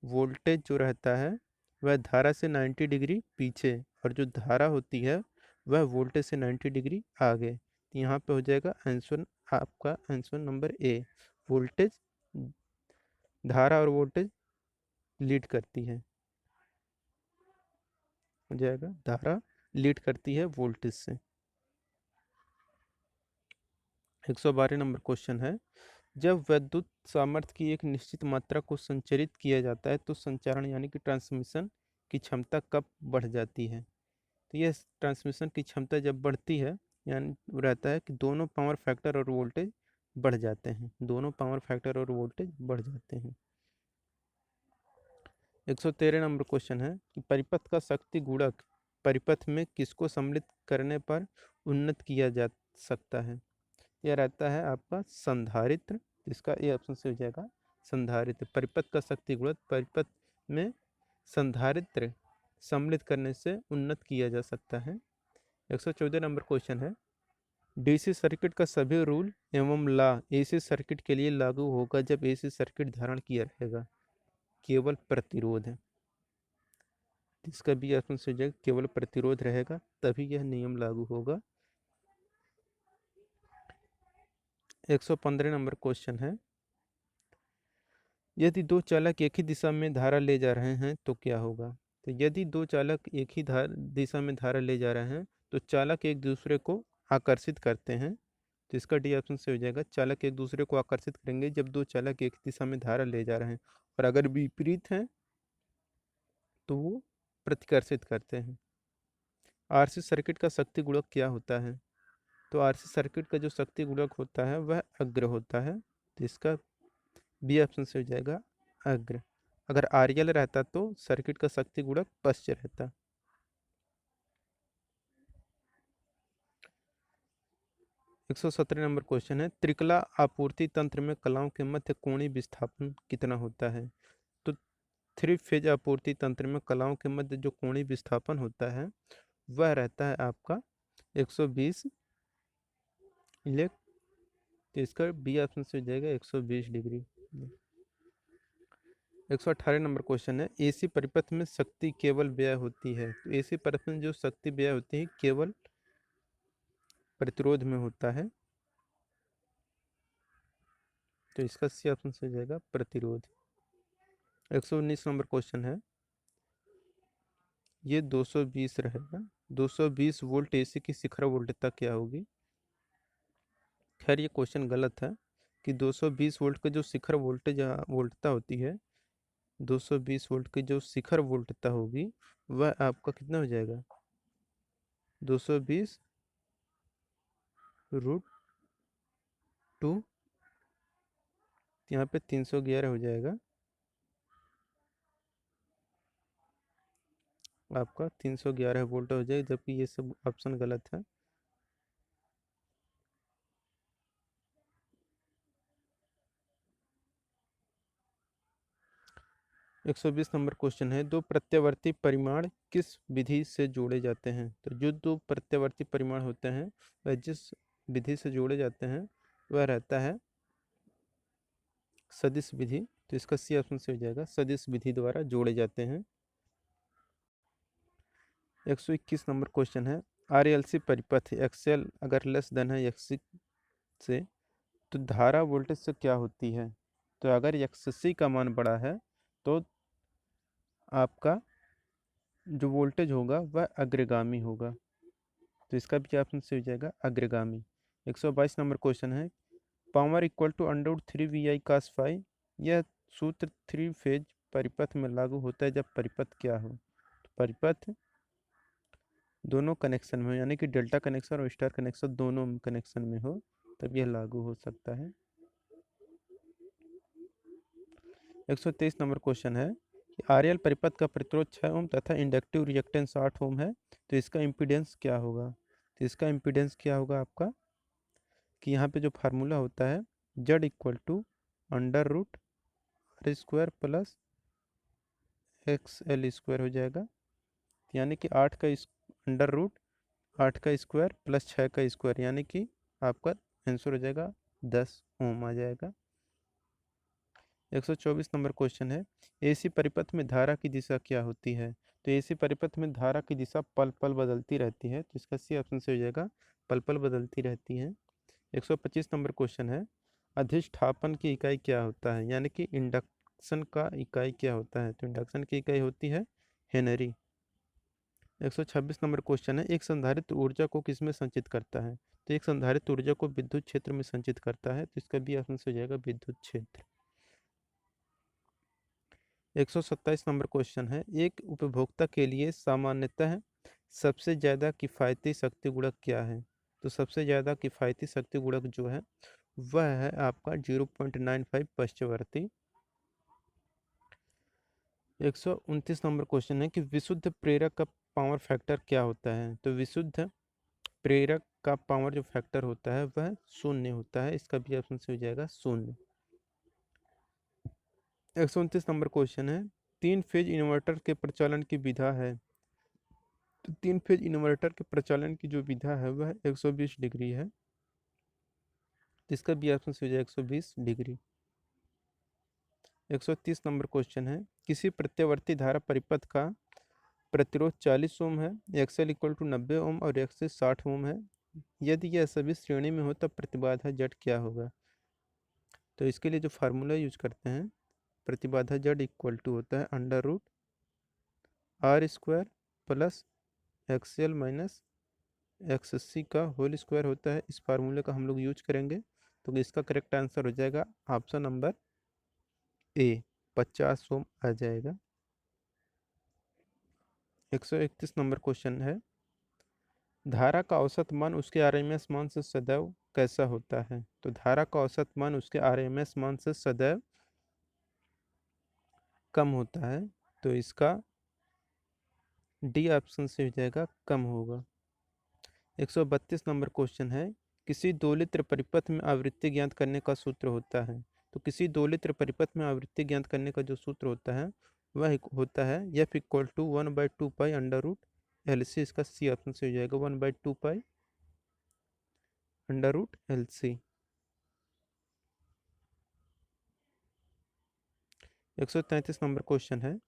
वोल्टेज जो रहता है वह धारा से 90 डिग्री पीछे, और जो धारा होती है वह वोल्टेज से 90 डिग्री आगे। तो यहाँ पे हो जाएगा आंसर, आपका आंसर नंबर ए, वोल्टेज, धारा और वोल्टेज लीड करती है, हो जाएगा धारा लीड करती है वोल्टेज से। 112 नंबर क्वेश्चन है, जब विद्युत सामर्थ्य की एक निश्चित मात्रा को संचरित किया जाता है तो संचारण यानी कि ट्रांसमिशन की क्षमता कब बढ़ जाती है? तो यह ट्रांसमिशन की क्षमता जब बढ़ती है, यानी रहता है कि दोनों पावर फैक्टर और वोल्टेज बढ़ जाते हैं, दोनों पावर फैक्टर और वोल्टेज बढ़ जाते हैं। 113 नंबर क्वेश्चन है कि परिपथ का शक्ति गुणक परिपथ में किसको सम्मिलित करने पर उन्नत किया जा सकता है? यह रहता है आपका संधारित्र। इसका ये ऑप्शन से हो जाएगा संधारित्र। परिपथ का शक्ति गुणक परिपथ में संधारित्र सम्मिलित करने से उन्नत किया जा सकता है। 114 नंबर क्वेश्चन है, डीसी सर्किट का सभी रूल एवं लॉ एसी सर्किट के लिए लागू होगा जब एसी सर्किट धारण किया रहेगा, केवल प्रतिरोध है। इसका भी ऑप्शन से हो जाएगा केवल प्रतिरोध रहेगा तभी यह नियम लागू होगा। 115 नंबर क्वेश्चन है, यदि दो चालक एक ही दिशा में धारा ले जा रहे हैं तो क्या होगा? तो यदि दो चालक एक ही दिशा में धारा ले जा रहे हैं तो चालक एक दूसरे को आकर्षित करते हैं। तो इसका डी ऑप्शन से हो जाएगा, चालक एक दूसरे को आकर्षित करेंगे जब दो चालक एक दिशा में धारा ले जा रहे हैं, और अगर विपरीत हैं तो वो प्रतिकर्षित करते हैं। आरसी सर्किट का शक्ति गुणक क्या होता है? तो आरसी सर्किट का जो शक्ति गुणक होता है वह अग्र होता है। तो इसका बी ऑप्शन से हो जाएगा अग्र। अगर आरएल रहता तो सर्किट का शक्ति गुणक पश्च रहता। 117 नंबर क्वेश्चन है, त्रिकला आपूर्ति तंत्र में कलाओं के मध्य कोणीय विस्थापन कितना होता है? तो थ्री फेज आपूर्ति तंत्र में कलाओं के मध्य जो कोणीय विस्थापन होता है वह रहता है आपका 120 इलेक्ट। तो इसका बी ऑप्शन से हो जाएगा 120 डिग्री। 118 नंबर क्वेश्चन है, एसी परिपथ में शक्ति केवल व्यय होती है? तो एसी परिपथ में जो शक्ति व्यय होती है केवल प्रतिरोध में होता है। तो इसका सी ऑप्शन से हो जाएगा प्रतिरोध। 119 नंबर क्वेश्चन है, ये 220 रहेगा, 220 वोल्ट एसी की शिखर वोल्टता क्या होगी? खैर ये क्वेश्चन गलत है, कि 220 वोल्ट का जो शिखर वोल्टेज वोल्टता होती है, 220 वोल्ट की जो शिखर वोल्टता होगी वह आपका कितना हो जाएगा, 220 रूट टू, यहाँ पे 311 हो जाएगा, आपका 311 वोल्ट हो जाएगा, जबकि ये सब ऑप्शन गलत है। एक सौ 20 नंबर क्वेश्चन है, दो प्रत्यावर्ती परिमाण किस विधि से जोड़े जाते हैं। तो जो दो प्रत्यावर्ती परिमाण होते हैं वह जिस विधि से जोड़े जाते हैं वह रहता है सदिश विधि। तो इसका सी ऑप्शन से हो जाएगा, सदिश विधि द्वारा जोड़े जाते हैं। 121 नंबर क्वेश्चन है, आरएलसी परिपथ एक्सएल अगर लेस देन है एक्ससी से, तो धारा वोल्टेज से क्या होती है। तो अगर एक्ससी का मान बड़ा है तो आपका जो वोल्टेज होगा वह अग्रगामी होगा। तो इसका भी ऑप्शन से हो जाएगा अग्रगामी। 122 नंबर क्वेश्चन है, power equal to under root 3 VI cos phi, यह सूत्र थ्री फेज परिपथ में लागू होता है जब परिपथ क्या हो। तो परिपथ दोनों कनेक्शन में हो, यानी कि डेल्टा कनेक्शन और स्टार कनेक्शन दोनों कनेक्शन में हो, तब यह लागू हो सकता है। 123 नंबर क्वेश्चन है, आरएल परिपथ का प्रतिरोध 6 ओम तथा इंडक्टिव रिएक्टेंस 8 ओम है, तो इसका इम्पीडेंस क्या होगा। तो इसका इम्पीडेंस क्या होगा आपका, कि यहाँ पे जो फार्मूला होता है Z equal to under root R square plus X L square हो जाएगा, यानी कि 8 का अंडर रूट 8 का स्क्वायर प्लस 6 का स्क्वायर, यानी कि आपका आंसर हो जाएगा 10 ओम आ जाएगा। 124 नंबर क्वेश्चन है, एसी परिपथ में धारा की दिशा क्या होती है। तो एसी परिपथ में धारा की दिशा पल पल बदलती रहती है, तो इसका सी ऑप्शन से हो जाएगा पल पल बदलती रहती है। 125 नंबर क्वेश्चन है, अधिष्ठापन की इकाई क्या होता है, यानी कि इंडक्शन का इकाई क्या होता है। तो इंडक्शन की इकाई होती है हेनरी। 126 नंबर क्वेश्चन है, एक संधारित्र ऊर्जा को किसमें संचित करता है। तो एक संधारित्र ऊर्जा को विद्युत क्षेत्र में संचित करता है, तो इसका भी ऑप्शन से हो जाएगा विद्युत क्षेत्र। 127 नंबर क्वेश्चन है, एक उपभोक्ता के लिए सामान्यतः सबसे ज़्यादा किफ़ायती शक्ति गुणक क्या है। तो सबसे ज़्यादा किफ़ायती शक्ति गुणक जो है वह है आपका 0.95 पश्चवर्ती। 129 नंबर क्वेश्चन है कि विशुद्ध प्रेरक का पावर फैक्टर क्या होता है। तो विशुद्ध प्रेरक का पावर जो फैक्टर होता है वह शून्य होता है, इसका भी ऑप्शन से हो जाएगा शून्य। 129 नंबर क्वेश्चन है, तीन फेज इन्वर्टर के प्रचालन की विधा है। तो तीन फेज इन्वर्टर के प्रचालन की जो विधा है वह 120 डिग्री है, इसका भी ऑप्शन से हो जाएगा 120 डिग्री। 130 नंबर क्वेश्चन है, किसी प्रत्यावर्ती धारा परिपथ का प्रतिरोध 40 ओम है, एक्सएल इक्वल टू 90 ओम और एक्स 60 ओम है, यदि यह सभी श्रेणी में हो तब प्रतिबाधा जेड क्या होगा। तो इसके लिए जो फार्मूला यूज करते हैं, प्रतिबाधा जेड इक्वल टू होता है under root R square plus XL minus XC का होल स्क्वायर होता है। इस फार्मूले का हम लोग यूज करेंगे, तो इसका करेक्ट आंसर हो जाएगा ऑप्शन नंबर ए, 50 ओम आ जाएगा। 131 नंबर क्वेश्चन है, धारा का औसत मान उसके आरएमएस मान से सदैव कैसा होता है। तो धारा का औसत मान उसके आरएमएस मान से सदैव कम होता है, तो इसका डी ऑप्शन से हो जाएगा कम होगा। 132 नंबर क्वेश्चन है, किसी दोलित्र परिपथ में आवृत्ति ज्ञात करने का सूत्र होता है। तो किसी दोलित्र परिपथ में आवृत्ति ज्ञात करने का जो सूत्र होता है वह होता है F equal to 1/2 pi under root L C, इसका सी ऑप्शन से हो जाएगा 1/2 pi under root L C. 133 number question है,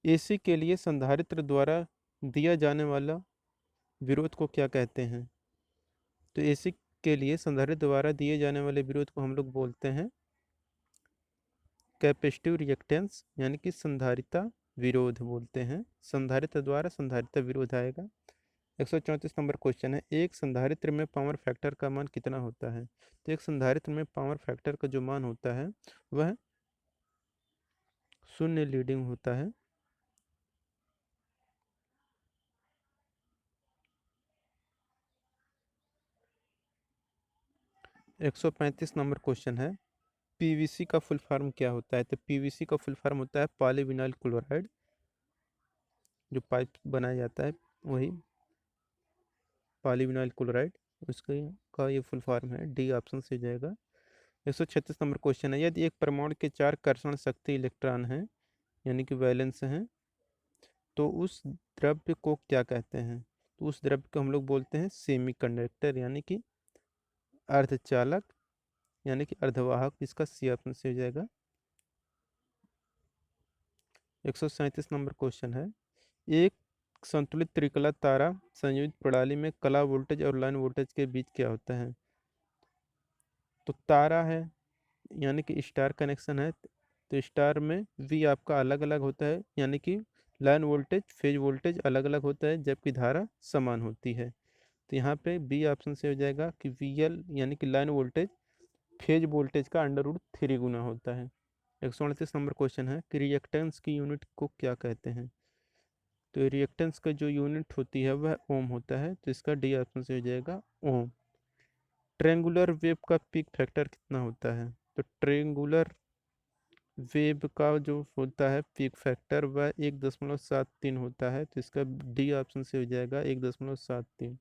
एसी के लिए संधारित्र द्वारा दिया जाने वाला विरोध को क्या कहते हैं। तो एसी के लिए संधारित्र द्वारा दिए जाने वाले विरोध को हम लोग बोलते हैं कैपेसिटिव रिएक्टेंस, यानी कि संधारिता विरोध बोलते हैं। संधारित्र द्वारा संधारिता विरोध आएगा। 134 नंबर क्वेश्चन है, एक संधारित्र में पावर फैक्टर का मान कितना होता है? तो एक संधारित्र में पावर फैक्टर का जो मान होता है वह शून्य लीडिंग होता है। 135 नंबर क्वेश्चन है, पीवीसी का फुल फॉर्म क्या होता है? तो पीवीसी का फुल फॉर्म होता है पॉलीविनाइल क्लोराइड। जो पाइप बनाया जाता है वही पॉलीविनाइल क्लोराइड, उसका का ये फुल फॉर्म है। डी ऑप्शन से हो जाएगा। 136 नंबर क्वेश्चन है, यदि एक परमाणु के 4 कर्षण शक्ति इलेक्ट्रॉन हैं यानी कि वैलेंस हैं, तो उस द्रव्य को क्या कहते हैं? तो उस द्रव्य को हम लोग बोलते हैं सेमीकंडक्टर यानी कि अर्धचालक यानी कि अर्धवाहक। इसका सी ऑप्शन से हो जाएगा। 137 नंबर क्वेश्चन है, एक संतुलित त्रिकला तारा संयुक्त प्रणाली में कला वोल्टेज और लाइन वोल्टेज के बीच क्या होता है? तो तारा है यानी कि स्टार कनेक्शन है, तो स्टार में वी आपका अलग अलग होता है यानी कि लाइन वोल्टेज फेज वोल्टेज अलग अलग होता है, जबकि धारा समान होती है। तो यहाँ पे बी ऑप्शन से हो जाएगा कि वी एल यानी कि लाइन वोल्टेज फेज वोल्टेज का √3 गुना होता है। 138 नंबर क्वेश्चन है कि रिएक्टेंस की यूनिट को क्या कहते हैं? तो रिएक्टेंस का जो यूनिट होती है वह ओम होता है, तो इसका डी ऑप्शन से हो जाएगा ओम। ट्रेंगुलर वेव का पीक फैक्टर कितना होता है? तो ट्रेंगुलर वेव का जो होता है पीक फैक्टर वह 1.73 होता है, तो इसका डी ऑप्शन से हो जाएगा 1.73।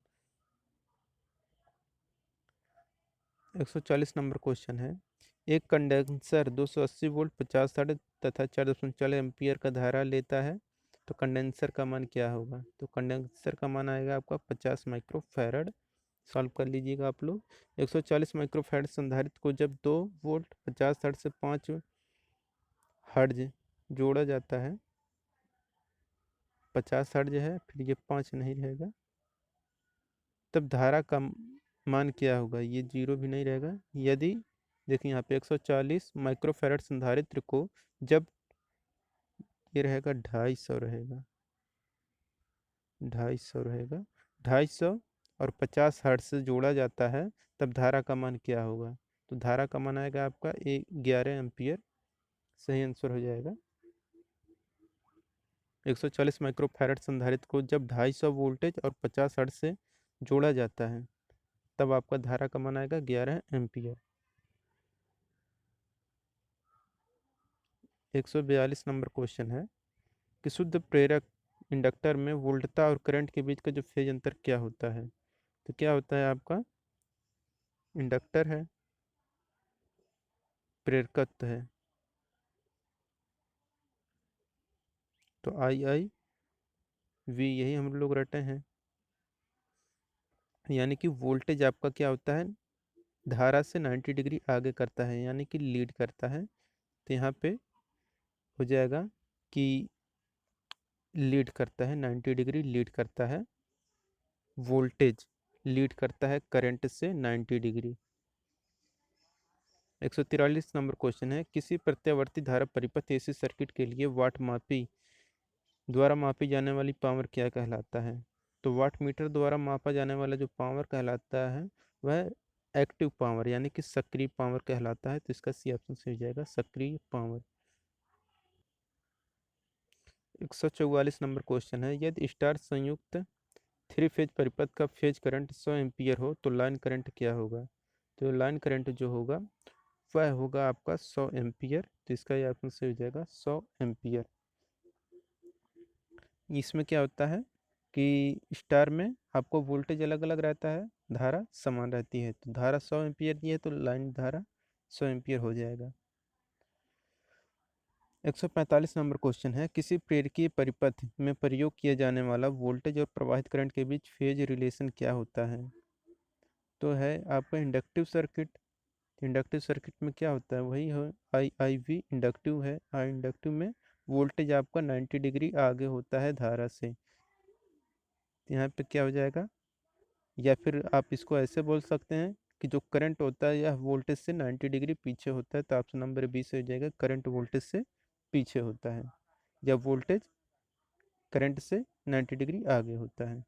140 नंबर क्वेश्चन है, एक कंडेंसर 280 वोल्ट 50 हर्ट्ज तथा 4.4 एम्पियर का धारा लेता है, तो कंडेंसर का मान क्या होगा? तो कंडेंसर का मान आएगा आपका 50 माइक्रोफैरड। सॉल्व कर लीजिएगा आप लोग। 140 माइक्रोफैरड संधारित्र को जब 2 वोल्ट 50 हर्ट्ज से 5 हर्ट्ज जोड़ा जाता है, 50 हर्ट्ज है फिर ये 5 नहीं रहेगा, तब धारा का मान क्या होगा? ये जीरो भी नहीं रहेगा। यदि देखिए यहाँ पे 140 माइक्रोफैरड संधारित्र को जब ये रहेगा 250 रहेगा, 250 रहेगा, 250 और 50 हर्ट्ज से जोड़ा जाता है, तब धारा का मान क्या होगा? तो धारा का मान आएगा आपका 11 एम्पियर। सही आंसर हो जाएगा। 140 माइक्रोफैरड संधारित्र को जब 250 वोल्टेज और 50 हर्ट्ज से जोड़ा जाता है, तब आपका धारा का मान आएगा 11 एम्पियर। 142 नंबर क्वेश्चन है कि शुद्ध प्रेरक इंडक्टर में वोल्टता और करंट के बीच का जो फेज अंतर क्या होता है? तो क्या होता है आपका? इंडक्टर है, प्रेरकत्व है, तो आई आई वी यही हम लोग रटे हैं। यानी कि वोल्टेज आपका क्या होता है? धारा से 90 डिग्री आगे करता है यानी कि लीड करता है, तो यहाँ पे हो जाएगा कि लीड करता है, 90 डिग्री लीड करता है वोल्टेज, लीड करता है करंट से 90 डिग्री। 143 नंबर क्वेश्चन है, किसी प्रत्यावर्ती धारा परिपथ एसी सर्किट के लिए वाट मापी द्वारा मापी जाने वाली पावर क्या कहलाता है? तो वाट मीटर द्वारा मापा जाने वाला जो पावर कहलाता है वह एक्टिव पावर यानी कि सक्रिय पावर कहलाता है, तो इसका सी ऑप्शन से हो जाएगा सक्रिय पावर। 144 नंबर क्वेश्चन है, यदि स्टार संयुक्त 3 फेज परिपथ का फेज करंट 100 एम्पियर हो तो लाइन करंट क्या होगा? तो लाइन करंट जो होगा वह होगा आपका 100 एम्पियर, तो इसका ये ऑप्शन से हो जाएगा 100 एम्पियर। इसमें क्या होता है कि स्टार में आपको वोल्टेज अलग अलग रहता है, धारा समान रहती है, तो धारा 100 एम्पियर की है तो लाइन धारा 100 एम्पियर हो जाएगा। 145 नंबर क्वेश्चन है, किसी प्रेरकीय परिपथ में प्रयोग किया जाने वाला वोल्टेज और प्रवाहित करंट के बीच फेज रिलेशन क्या होता है? तो है आपका इंडक्टिव सर्किट। इंडक्टिव सर्किट में क्या होता है? वही है आई आई वी इंडक्टिव है। आई इंडक्टिव में वोल्टेज आपका 90 डिग्री आगे होता है धारा से, तो यहाँ पे क्या हो जाएगा? या फिर आप इसको ऐसे बोल सकते हैं कि जो करंट होता है यह वोल्टेज से 90 डिग्री पीछे होता है, तो ऑप्शन नंबर बी से हो जाएगा करंट वोल्टेज से पीछे होता है, जब वोल्टेज करंट से 90 डिग्री आगे होता है।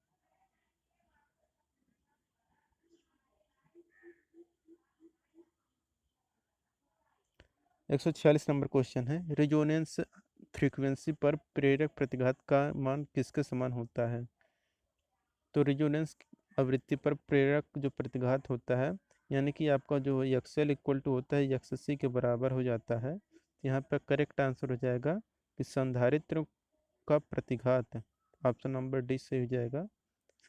146 नंबर क्वेश्चन है, रेजोनेंस फ्रीक्वेंसी पर प्रेरक प्रतिघात का मान किसके समान होता है? तो रेजोनेंस आवृत्ति पर प्रेरक जो प्रतिघात होता है, यानी कि आपका जो एक्सएल इक्वल टू होता है एक्ससी के बराबर हो जाता है। यहाँ पर करेक्ट आंसर हो जाएगा कि संधारित्र का प्रतिघात, ऑप्शन नंबर डी से हो जाएगा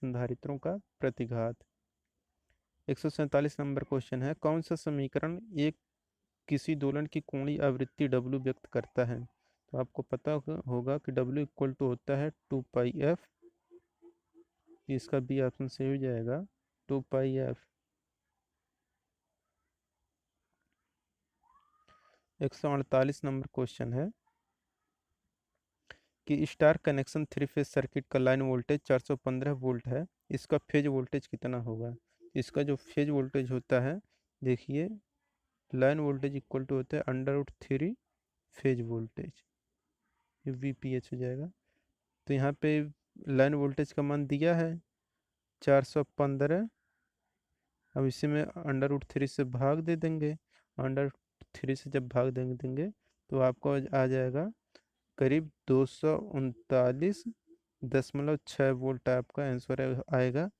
संधारित्रों का प्रतिघात। 147 नंबर क्वेश्चन है, कौन सा समीकरण एक किसी दोलन की कोणीय आवृत्ति W व्यक्त करता है? तो आपको पता होगा कि W इक्वल टू होता है 2πf, इसका बी ऑप्शन सही हो जाएगा 2πf। 148 नंबर क्वेश्चन है कि स्टार कनेक्शन 3 फेज सर्किट का लाइन वोल्टेज 415 वोल्ट है, इसका फेज वोल्टेज कितना होगा? इसका जो फेज वोल्टेज होता है, देखिए लाइन वोल्टेज इक्वल टू होता है √3 फेज वोल्टेज, VPH हो जाएगा। तो यहाँ पे लाइन वोल्टेज का मान दिया है 415, अब इसी में √3 से भाग दे देंगे, √3 से जब भाग देंगे तो आपको आ जाएगा करीब 239.6 वोल्ट आपका आंसर आएगा।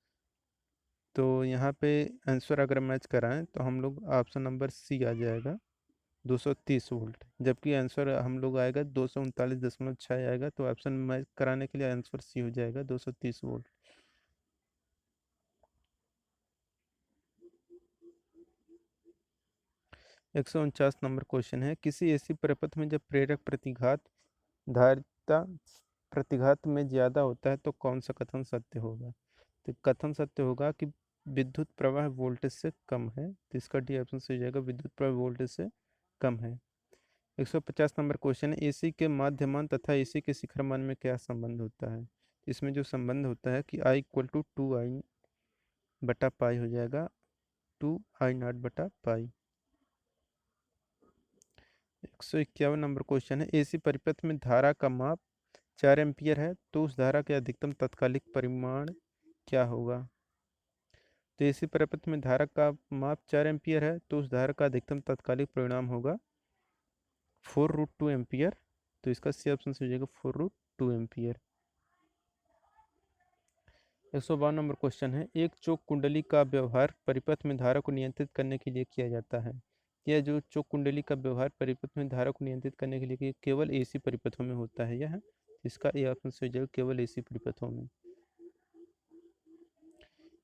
तो यहाँ पे आंसर अगर मैच कराएं तो हम लोग ऑप्शन नंबर सी आ जाएगा 230 वोल्ट, जबकि आंसर हम लोग आएगा 239.6 आएगा। तो ऑप्शन मैच कराने के लिए आंसर सी हो जाएगा 230 वोल्ट। 149 नंबर क्वेश्चन है, किसी ऐसी परिपथ में जब प्रेरक प्रतिघात धारिता प्रतिघात में ज़्यादा होता है तो कौन सा कथन सत्य होगा? तो कथन सत्य होगा कि विद्युत प्रवाह वोल्टेज से कम है, तो इसका डी ऑप्शन सही हो जाएगा, विद्युत प्रवाह वोल्टेज से कम है। 150 नंबर क्वेश्चन है, एसी के माध्यमान तथा एसी के शिखरमान में क्या संबंध होता है? इसमें जो संबंध होता है कि I इक्वल टू 2I बटा पाई हो जाएगा 2I0 बटा पाई। 151 नंबर क्वेश्चन है, एसी परिपथ में धारा का माप 4 एम्पियर है तो उस धारा के अधिकतम तात्कालिक परिमाण क्या होगा? तो एसी परिपथ में धारा का माप 4 एम्पियर है तो उस धारा का अधिकतम तात्कालिक परिमाण होगा 4√2 एम्पियर। तो इसका सी ऑप्शन से हो जाएगा 4√2 एम्पियर। 152 नंबर क्वेश्चन है, एक चोक कुंडली का व्यवहार परिपथ में धारा को नियंत्रित करने के लिए किया जाता है। यह जो चोक कुंडली का व्यवहार परिपथ में धारा को नियंत्रित करने के लिए केवल एसी परिपथों में होता है। यह इसका ए ऑप्शन से हो जाएगा केवल एसी परिपथों में।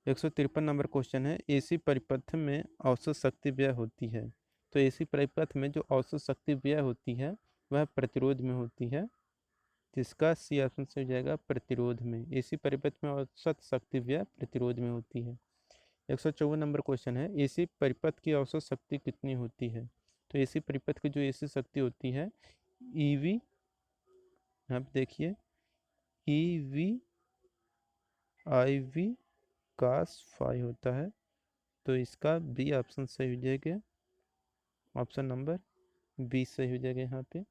153 नंबर क्वेश्चन है, एसी परिपथ में औसत शक्ति व्यय होती है। तो एसी परिपथ में जो औसत शक्ति व्यय होती है वह प्रतिरोध में होती है, जिसका सी ऑप्शन से हो जाएगा प्रतिरोध में। एसी परिपथ में औसत शक्ति व्यय प्रतिरोध में होती है। 154 नंबर क्वेश्चन है, एसी परिपथ की औसत शक्ति कितनी होती है? तो एसी परिपथ की जो एसी शक्ति होती है ईवी, यहाँ पे देखिए ईवी IV cos फाई होता है, तो इसका बी ऑप्शन सही हो जाएगा, ऑप्शन नंबर बी सही हो जाएगा यहाँ पे।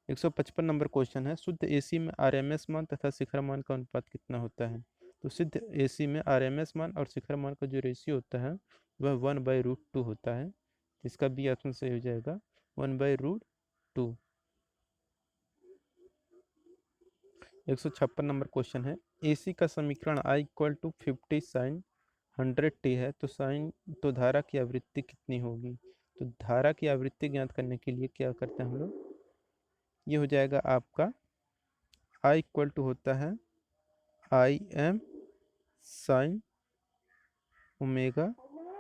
155 नंबर क्वेश्चन है, शुद्ध एसी में RMS मान तथा शिखर मान का अनुपात कितना होता है? तो शुद्ध एसी में RMS मान और शिखर मान का जो रेशियो होता है वह 1/√2 होता है, इसका बी ऑप्शन सही हो जाएगा 1/√2। 156 नंबर क्वेश्चन है, एसी का समीकरण I equal to 50 sign 100t है तो धारा की आवृत्ति कितनी होगी? तो धारा की आवृत्ति ज्ञात करने के लिए क्या करते हैं हम लोग, ये हो जाएगा आपका I इक्वल टू होता है IM साइन ओमेगा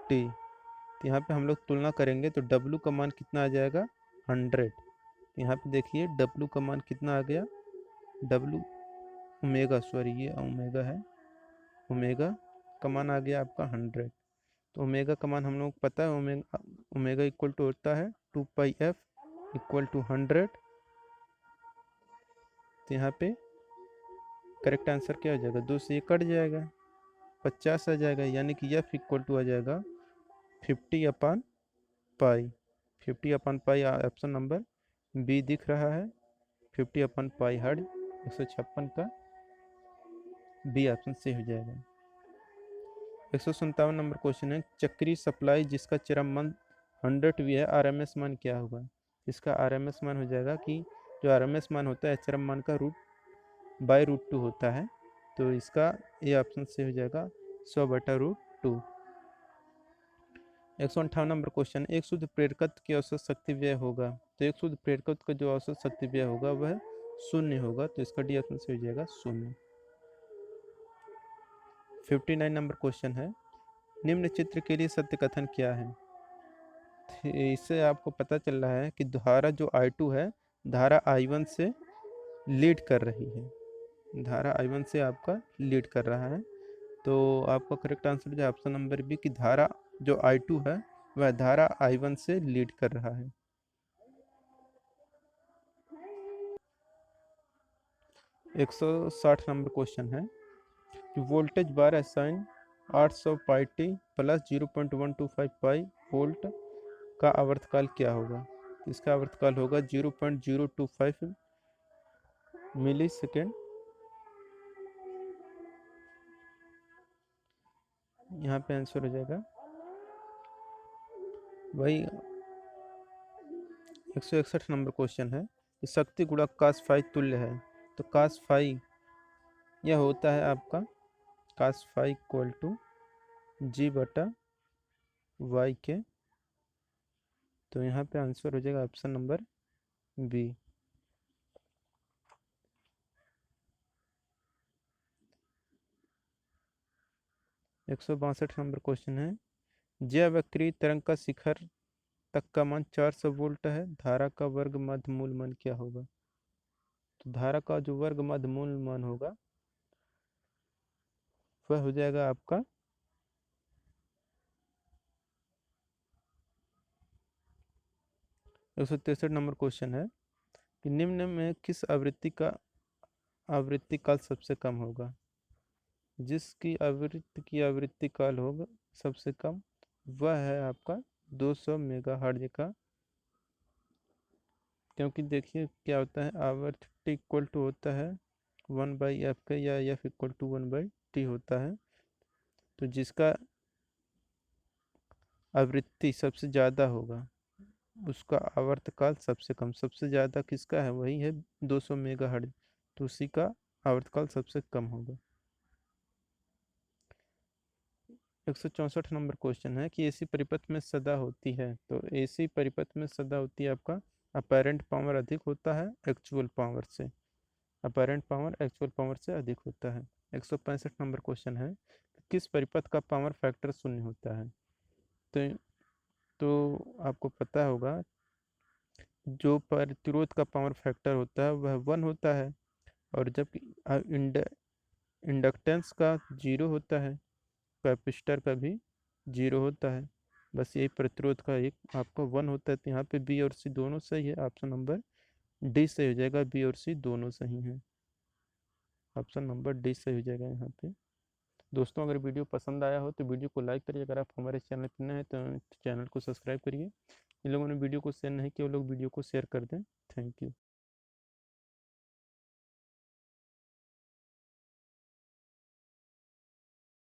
टी। तो यहाँ पे हम लोग तुलना करेंगे तो W का मान कितना आ जाएगा 100। यहाँ पे देखिए W का मान कितना आ गया, W ओमेगा, सॉरी ये ओमेगा है, ओमेगा का मान आ गया आपका 100। तो ओमेगा का मान हम लोग पता है, ओमेगा इक्वल टू होता है 2πf इक्वल टू 100। तो यहाँ पे करेक्ट आंसर क्या हो जाएगा, 2 से ये कट जाएगा 50 आ जाएगा, यानी कि एफ इक्वल टू आ जाएगा 50/पाई। 50/पाई ऑप्शन नंबर बी दिख रहा है, 50/पाई हर्ड 156 का बी ऑप्शन से हो जाएगा। 157 नंबर क्वेश्चन है, चक्रीय सप्लाई जिसका चरम मान 100 V है RMS मान क्या होगा? इसका RMS मान हो जाएगा कि जो RMS मान होता है एचआरएम मान का √2 होता है। तो इसका ये ऑप्शन से हो जाएगा 100/√2। 158 नंबर क्वेश्चन, एक शुद्ध प्रेरकत्व की औसत शक्ति व्यय होगा। तो एक शुद्ध प्रेरकत्व का जो औसत शक्ति व्यय होगा वह 0 होगा। तो इसका डी ऑप्शन से हो जाएगा 0। 59 नंबर क्वेश्चन है, निम्न चित्र के लिए सत्य कथन क्या है। इससे आपको पता चल रहा है कि धारा जो I2 है धारा I1 से लीड कर रही है। धारा I1 से आपका लीड कर रहा है। तो आपका करेक्ट आंसर जो है ऑप्शन नंबर बी की धारा जो I2 है वह धारा I1 से लीड कर रहा है। 160 नंबर क्वेश्चन है कि वोल्टेज बार असाइन 800 पाई टी प्लस 0.125 पाई वोल्ट का आवर्तकाल क्या होगा। इसका आवर्तकाल होगा 0.025 मिली सेकेंड। यहाँ पे आंसर हो जाएगा वही 161 नंबर क्वेश्चन है कि शक्ति गुणक cos फाई तुल्य है। तो cos फाई यह होता है आपका cos phi equal to G/Y के। तो यहाँ पे आंसर हो जाएगा option number B. 162 number question है, ज्यावक्रीय तरंग का शिखर तक का मान 400 वोल्ट है, धारा का वर्ग मध्य मूल मान क्या होगा। तो धारा का जो वर्ग मध्य मूल मान होगा वह हो जाएगा आपका 163 नंबर क्वेश्चन है कि निम्न में किस आवृत्ति काल सबसे कम होगा। जिसकी आवृत्ति काल होगा सबसे कम वह है आपका 200 मेगाहर्ट्ज का। क्योंकि देखिए क्या होता है, आवृत्ति इक्वल टू होता है 1/f के या f इक्वल टू 1/t होता है। तो जिसका आवृत्ति सबसे ज़्यादा होगा उसका आवर्तकाल सबसे कम। सबसे ज़्यादा किसका है, वही है 200 मेगाहर्ट्ज। तो उसी का आवर्तकाल सबसे कम होगा। 164 नंबर क्वेश्चन है कि एसी परिपथ में सदा होती है। तो एसी परिपथ में सदा होती है आपका अपेरेंट पावर अधिक होता है एक्चुअल पावर से। अपेरेंट पावर एक्चुअल पावर से अधिक होता है। 165 नंबर क्वेश्चन है कि किस परिपथ का पावर फैक्टर 0 होता है। तो आपको पता होगा जो प्रतिरोध का पावर फैक्टर होता है वह 1 होता है, और जब इंडक्टेंस का 0 होता है, कैपेसिटर का भी 0 होता है। बस यही प्रतिरोध का एक आपका 1 होता है। तो यहाँ पे बी और सी दोनों सही है। ऑप्शन नंबर डी सही हो जाएगा, बी और सी दोनों सही हैं। ऑप्शन नंबर डी सही हो जाएगा यहाँ पे। दोस्तों अगर वीडियो पसंद आया हो तो वीडियो को लाइक करिए। अगर आप हमारे चैनल पर नए हैं तो चैनल को सब्सक्राइब करिए। जिन लोगों ने वीडियो को शेयर नहीं किया वो लोग वीडियो को शेयर कर दें। Thank you.